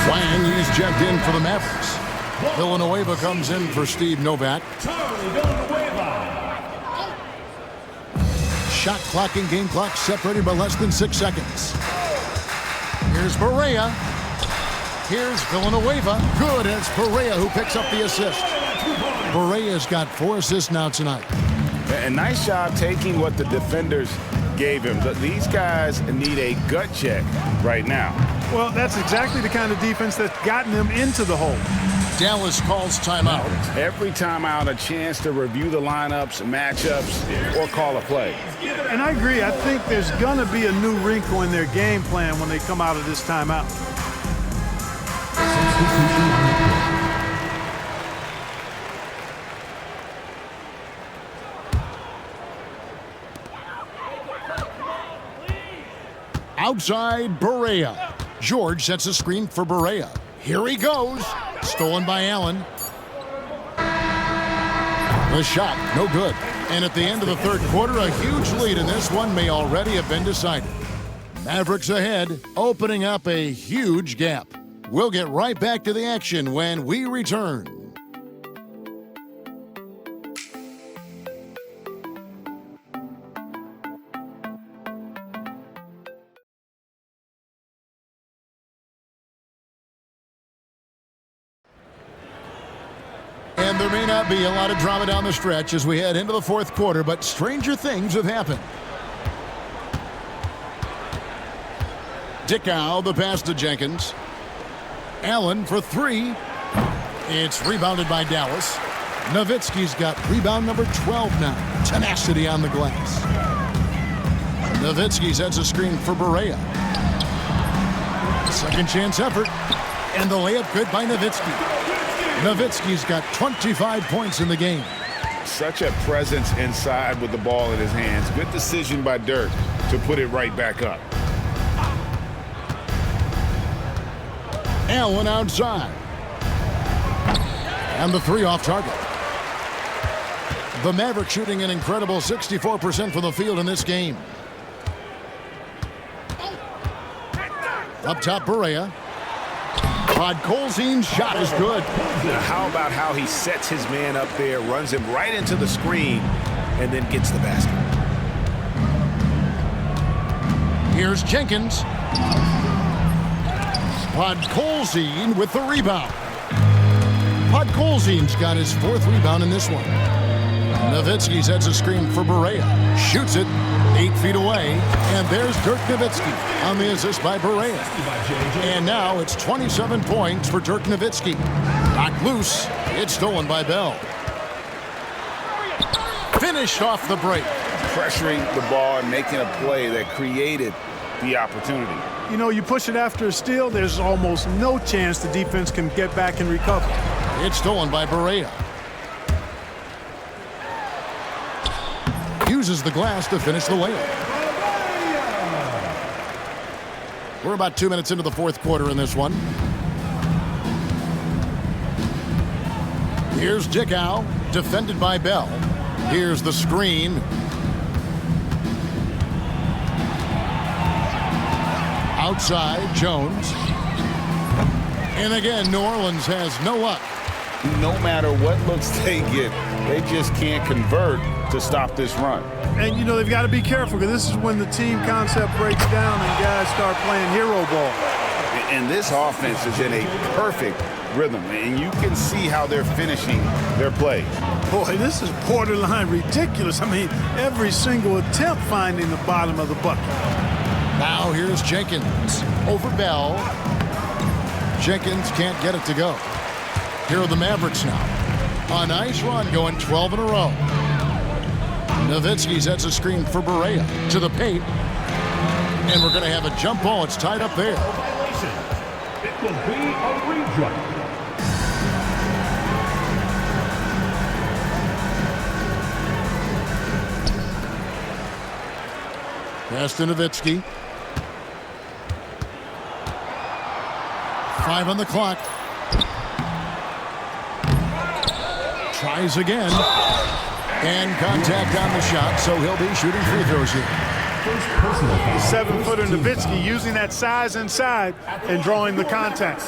Wang, he's checked in for the Mavericks. Villanueva comes in for Steve Novak. Shot clock and game clock separated by less than 6 seconds. Here's Barea. Here's Villanueva. Good, and it's Barea who picks up the assist. Barea's got 4 assists now tonight. A nice job taking what the defenders gave him. These guys need a gut check right now. Well, that's exactly the kind of defense that's gotten them into the hole. Dallas calls timeout. Every timeout, a chance to review the lineups, matchups, or call a play. And I agree. I think there's going to be a new wrinkle in their game plan when they come out of this timeout. Outside Barea. George sets a screen for Barea. Here he goes. Stolen by Allen. The shot, no good. And at the end of the third quarter, a huge lead in this one may already have been decided. Mavericks ahead, opening up a huge gap. We'll get right back to the action when we return. And there may not be a lot of drama down the stretch as we head into the fourth quarter, but stranger things have happened. Dickow, the pass to Jenkins. Allen for 3. It's rebounded by Dallas. Nowitzki's got rebound number 12 now. Tenacity on the glass. Nowitzki sets a screen for Barea. Second chance effort. And the layup good by Nowitzki. Nowitzki's got 25 points in the game. Such a presence inside with the ball in his hands. Good decision by Dirk to put it right back up. Allen outside. And the 3 off target. The Mavericks shooting an incredible 64% from the field in this game. Up top, Barea. Podkolzin's shot is good. Now, how about how he sets his man up there, runs him right into the screen, and then gets the basket. Here's Jenkins. Podkolzin with the rebound. Podkolzin's got his 4th rebound in this one. Nowitzki sets a screen for Barea. Shoots it 8 feet away. And there's Dirk Nowitzki on the assist by Barea. And now it's 27 points for Dirk Nowitzki. Knocked loose. It's stolen by Bell. Finished off the break. Pressuring the ball and making a play that created the opportunity. You know, you push it after a steal, there's almost no chance the defense can get back and recover. It's stolen by Barea. Uses the glass to finish the layup. We're about 2 minutes into the fourth quarter in this one. Here's Dickow, defended by Bell. Here's the screen. Outside, Jones. And again, New Orleans has no luck. No matter what looks they get, they just can't convert to stop this run. And, you know, they've got to be careful because this is when the team concept breaks down and guys start playing hero ball. And this offense is in a perfect rhythm, and you can see how they're finishing their play. Boy, this is borderline ridiculous. I mean, every single attempt finding the bottom of the bucket. Now here's Jenkins over Bell. Jenkins can't get it to go. Here are the Mavericks now. A nice run going 12 in a row. Nowitzki sets a screen for Barea to the paint. And we're going to have a jump ball. It's tied up there. It will be a redraw. Pass to Nowitzki. 5 on the clock. Tries again. And contact on the shot, so he'll be shooting free throws here. 7-footer Nowitzki using that size inside and drawing the contact.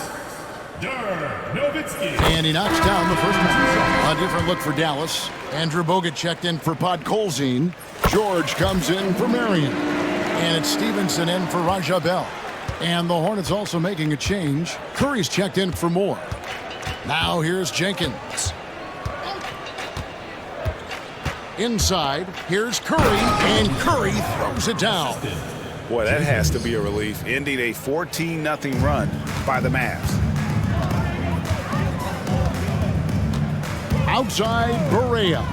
And he knocks down the first one. A different look for Dallas. Andrew Bogut checked in for Podkolzin. George comes in for Marion. And it's Stevenson in for Raja Bell. And the Hornets also making a change. Curry's checked in for Moore. Now here's Jenkins. Inside, here's Curry, and Curry throws it down. Boy, that has to be a relief, ending a 14-0 run by the Mavs. Outside, Barea.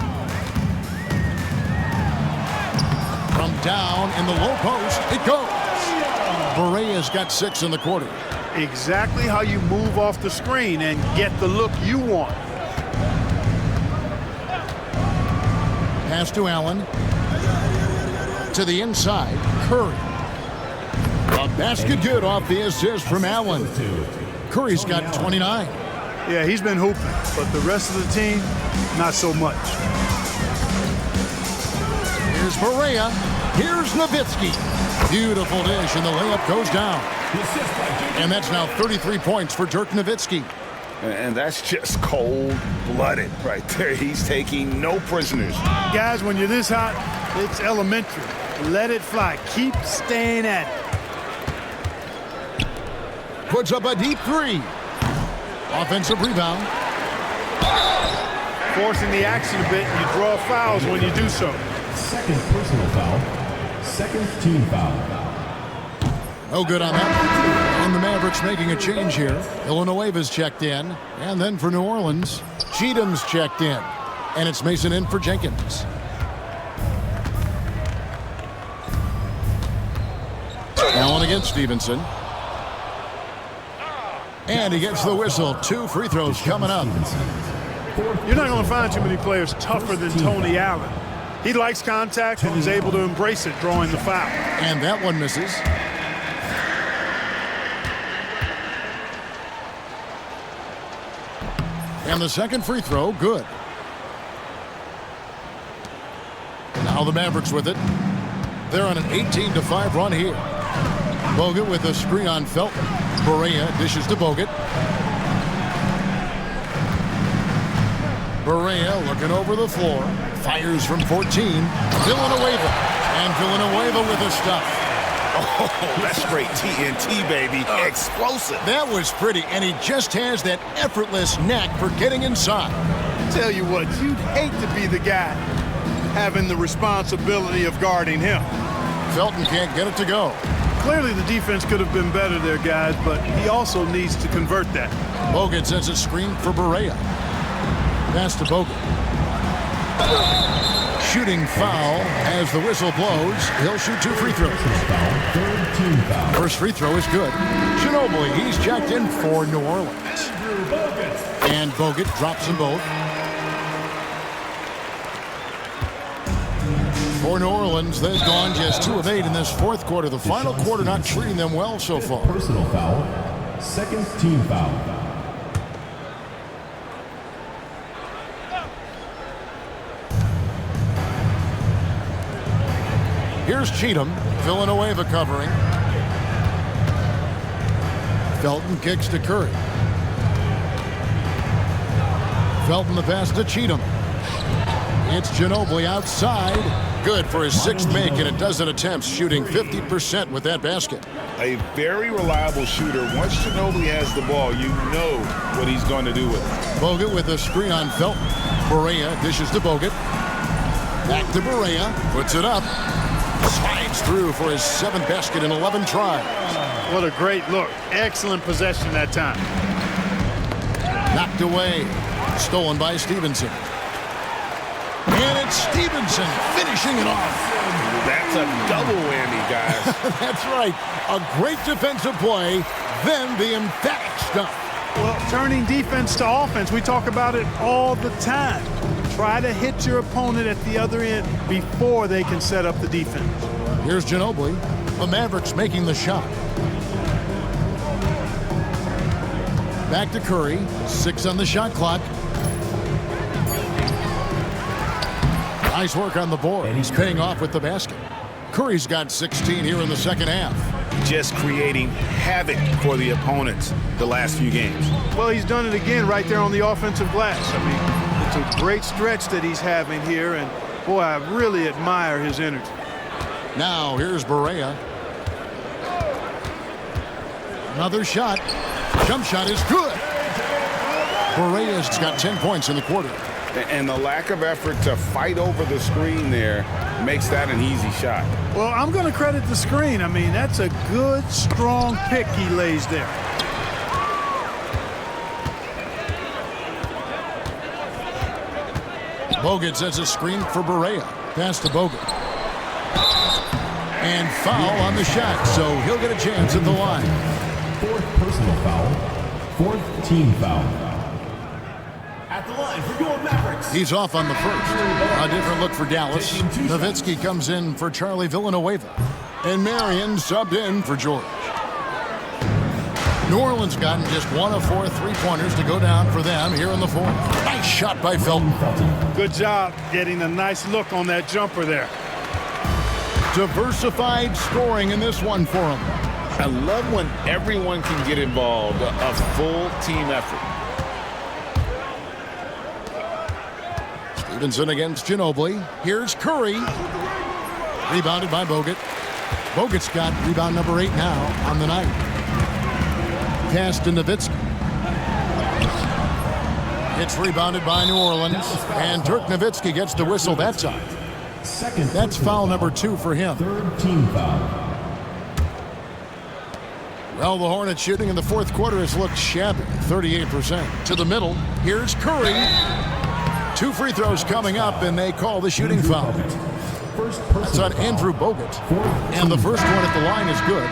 From down in the low post, it goes. Barea's got 6 in the quarter. Exactly how you move off the screen and get the look you want. Pass to Allen. To the inside, Curry. A basket good off the assist from Allen. Curry's got 29. Yeah, he's been hooping, but the rest of the team, not so much. Here's Barea. Here's Nowitzki. Beautiful dish, and the layup goes down. And that's now 33 points for Dirk Nowitzki. And that's just cold-blooded right there. He's taking no prisoners. Guys, when you're this hot, it's elementary. Let it fly. Keep staying at it. Puts up a deep 3. Offensive rebound. Forcing the action a bit, you draw fouls when you do so. Second personal foul. Second team foul. No good on that. And the Mavericks making a change here. Villanueva's checked in. And then for New Orleans, Cheatham's checked in. And it's Mason in for Jenkins. Allen against Stevenson. And he gets the whistle. 2 free throws coming up. You're not going to find too many players tougher than Tony Allen. He likes contact and is able to embrace it, drawing the foul. And that one misses. And the second free throw, good. Now the Mavericks with it. They're on an 18-5 run here. Bogut with a screen on Felton. Barea dishes to Bogut. Barea looking over the floor. Fires from 14. Villanueva. And Villanueva with the stuff. Oh, that's straight TNT, baby. Explosive. That was pretty, and he just has that effortless knack for getting inside. Tell you what, you'd hate to be the guy having the responsibility of guarding him. Felton can't get it to go. Clearly the defense could have been better there, guys, but he also needs to convert that. Bogut sends a screen for Barea. Pass to Bogut. Shooting foul as the whistle blows. He'll shoot 2 free throws. First free throw is good. Ginobili, he's checked in for New Orleans. And Bogut drops them both. For New Orleans, they've gone just 2 of 8 in this fourth quarter. The final quarter not treating them well so far. Personal foul. Second team foul. Here's Cheatham. Villanueva covering. Felton kicks to Curry. Felton the pass to Cheatham. It's Ginobili outside. Good for his 6th make, and a dozen attempts, shooting 50% with that basket. A very reliable shooter. Once Ginobili has the ball, you know what he's going to do with it. Bogut with a screen on Felton. Barea dishes to Bogut. Back to Barea. Puts it up. Slides through for his 7th basket in 11 tries. What a great look. Excellent possession that time. Knocked away. Stolen by Stevenson. And it's Stevenson finishing it off. That's a double whammy, guys. That's right. A great defensive play, then the emphatic stuff. Well, turning defense to offense, we talk about it all the time. Try to hit your opponent at the other end before they can set up the defense. Here's Ginobili. The Mavericks making the shot. Back to Curry. 6 on the shot clock. Nice work on the board. He's paying off with the basket. Curry's got 16 here in the second half. Just creating havoc for the opponents the last few games. Well, he's done it again right there on the offensive glass. I mean, it's a great stretch that he's having here, and boy, I really admire his energy. Now here's Barea. Another shot. Jump shot is good. Barea's got 10 points in the quarter. And the lack of effort to fight over the screen there makes that an easy shot. Well, I'm going to credit the screen. I mean, that's a good, strong pick he lays there. Bogut sets a screen for Barea. Pass to Bogut. And foul on the shot, so he'll get a chance at the line. 4th personal foul. 4th team foul. At the line for your Mavericks. He's off on the first. A different look for Dallas. Nowitzki comes in for Charlie Villanueva. And Marion subbed in for George. New Orleans gotten just 1 of 4 3-pointers to go down for them here in the fourth. Nice shot by Felton. Good job getting a nice look on that jumper there. Diversified scoring in this one for him. I love when everyone can get involved, a full team effort. Stevenson against Ginobili. Here's Curry. Rebounded by Bogut. Bogut's got rebound number 8 now on the night. Pass to Nowitzki. It's rebounded by New Orleans. And Dirk Nowitzki gets the whistle that time. That's foul number 2 for him. 3rd team foul. Well, the Hornets shooting in the fourth quarter has looked shabby, 38%. To the middle, here's Curry. 2 free throws coming up, and they call the shooting foul. That's on Andrew Bogut. And the first one at the line is good.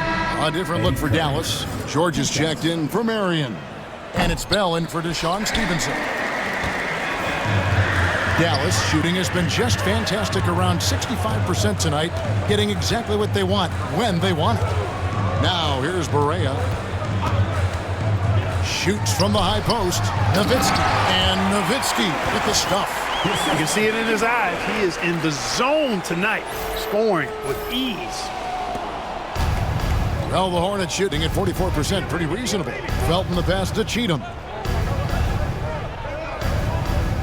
A different look for Dallas. George is checked in for Marion. And it's Bell in for Deshaun Stevenson. Dallas shooting has been just fantastic, around 65% tonight, getting exactly what they want when they want it. Now here's Barea. Shoots from the high post. Nowitzki. And Nowitzki with the stuff. You can see it in his eyes. He is in the zone tonight, scoring with ease. Well, the Hornets shooting at 44%, pretty reasonable. Felton the pass to Cheatham.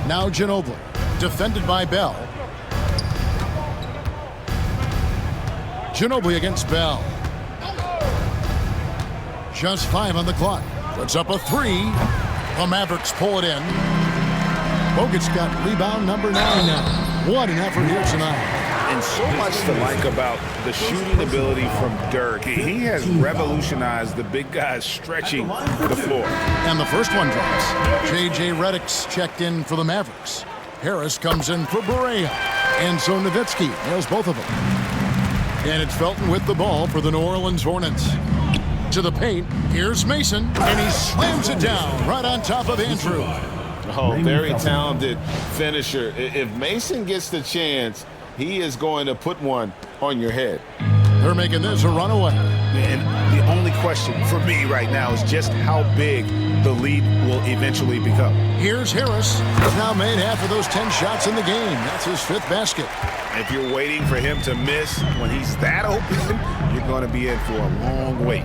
Now Ginobili, defended by Bell. Ginobili against Bell. Just 5 on the clock. Puts up a 3. The Mavericks pull it in. Bogut's got rebound number 9 now. What an effort here tonight. And so much to like about the shooting ability from Dirk. He has revolutionized the big guys stretching the floor. And the first one drops. J.J. Redick's checked in for the Mavericks. Harris comes in for Barea. And so Nowitzki nails both of them. And it's Felton with the ball for the New Orleans Hornets. To the paint, here's Mason, and he slams it down right on top of Andrew. Oh, very talented finisher. If Mason gets the chance, he is going to put one on your head. They're making this a runaway. And the only question for me right now is just how big the lead will eventually become. Here's Harris. He's now made half of those 10 shots in the game. That's his 5th basket. If you're waiting for him to miss when he's that open, you're going to be in for a long wait.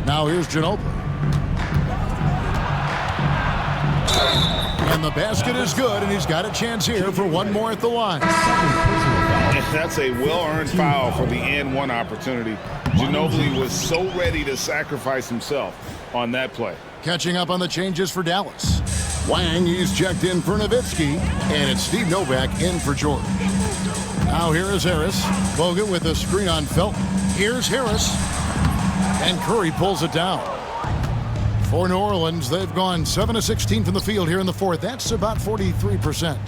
Now here's Ginobili. And the basket is good, and he's got a chance here for one more at the line. That's a well-earned foul for the and-one opportunity. Ginobili was so ready to sacrifice himself on that play. Catching up on the changes for Dallas. Wang, he's checked in for Nowitzki, and it's Steve Novak in for George. Now here is Harris. Bogut with a screen on Felton. Here's Harris. And Curry pulls it down. For New Orleans, they've gone 7 of 16 from the field here in the fourth. That's about 43%.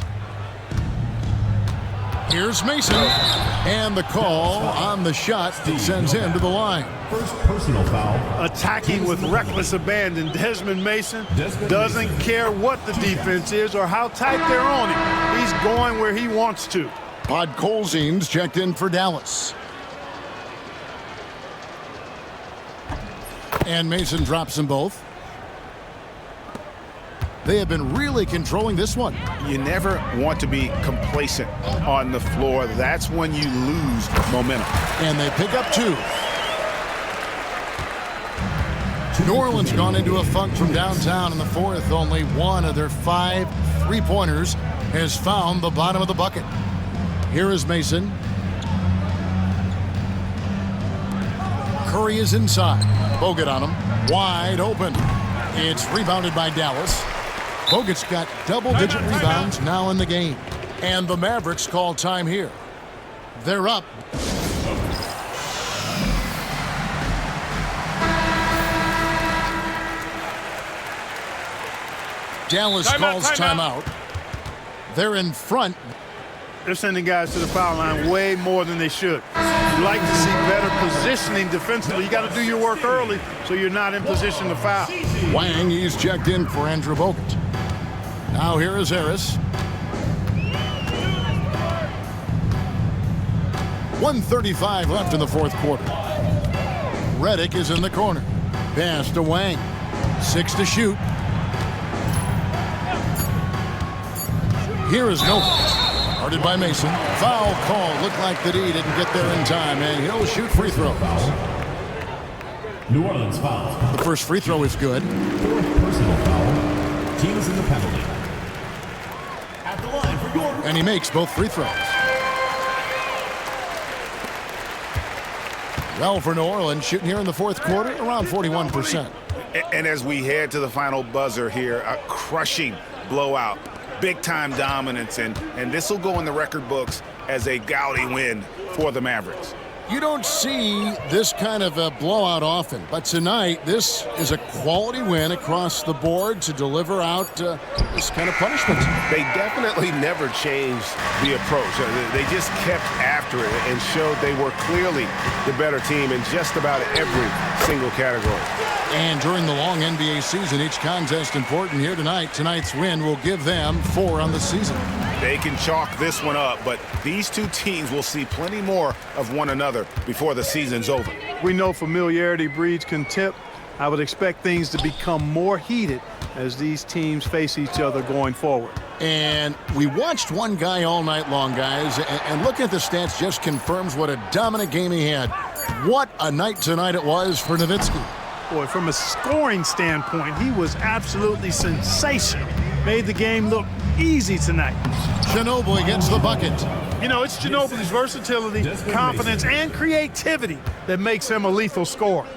Here's Mason. And the call on the shot that sends him to the line. First personal foul. Attacking with reckless abandon. Desmond Mason doesn't care what the defense is or how tight they're on him. He's going where he wants to. Podkolzin's checked in for Dallas. And Mason drops them both. They have been really controlling this one. You never want to be complacent on the floor. That's when you lose momentum. And they pick up 2. New Orleans gone into a funk from downtown in the fourth. Only one of their 5 3-pointers has found the bottom of the bucket. Here is Mason. Curry is inside. Bogut on him. Wide open. It's rebounded by Dallas. Bogut's got double-digit rebounds now in the game. And the Mavericks call time here. They're up. Dallas calls timeout. They're in front. They're sending guys to the foul line way more than they should. You'd like to see better positioning defensively. You got to do your work early so you're not in position to foul. Wang, he's checked in for Andrew Bogut. Now here is Harris. 1:35 left in the fourth quarter. Redick is in the corner. Pass to Wang. 6 to shoot. Here is Noble. Guarded by Mason. Foul call. Looked like the D didn't get there in time, and he'll shoot free throws. New Orleans foul. The first free throw is good. 4th personal foul. Team is in the penalty. At the line for your... And he makes both free throws. Well, for New Orleans, shooting here in the fourth quarter, around 41%. And as we head to the final buzzer here, a crushing blowout. Big-time dominance, and this will go in the record books as a gaudy win for the Mavericks. You don't see this kind of a blowout often, but tonight this is a quality win across the board to deliver out this kind of punishment. They definitely never changed the approach. They just kept after it and showed they were clearly the better team in just about every single category. And during the long NBA season, each contest important. Here tonight. Tonight's win will give them 4 on the season. They can chalk this one up, but these two teams will see plenty more of one another before the season's over. We know familiarity breeds contempt. I would expect things to become more heated as these teams face each other going forward. And we watched one guy all night long, guys, and looking at the stats just confirms what a dominant game he had. What a night tonight it was for Nowitzki. Boy, from a scoring standpoint, he was absolutely sensational. Made the game look easy tonight. Ginobili gets the bucket. You know, it's Ginobili's versatility, confidence, and creativity that makes him a lethal scorer.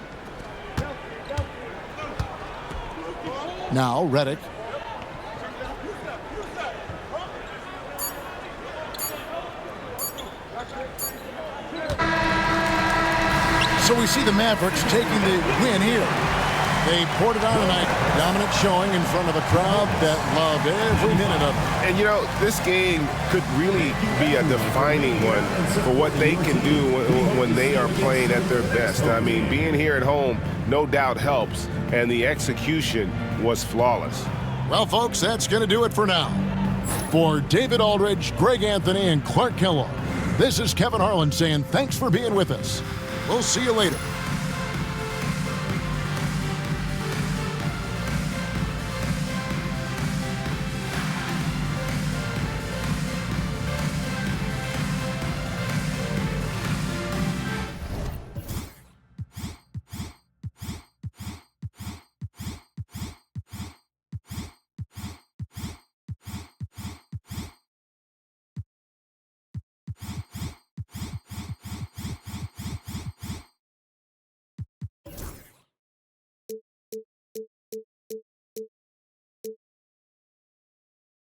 Now, Redick. So we see the Mavericks taking the win here. They poured it on tonight. Dominant showing in front of a crowd that loved every minute of it. And, you know, this game could really be a defining one for what they can do when they are playing at their best. I mean, being here at home no doubt helps, and the execution was flawless. Well, folks, that's going to do it for now. For David Aldridge, Greg Anthony, and Clark Kellogg, this is Kevin Harlan saying thanks for being with us. We'll see you later.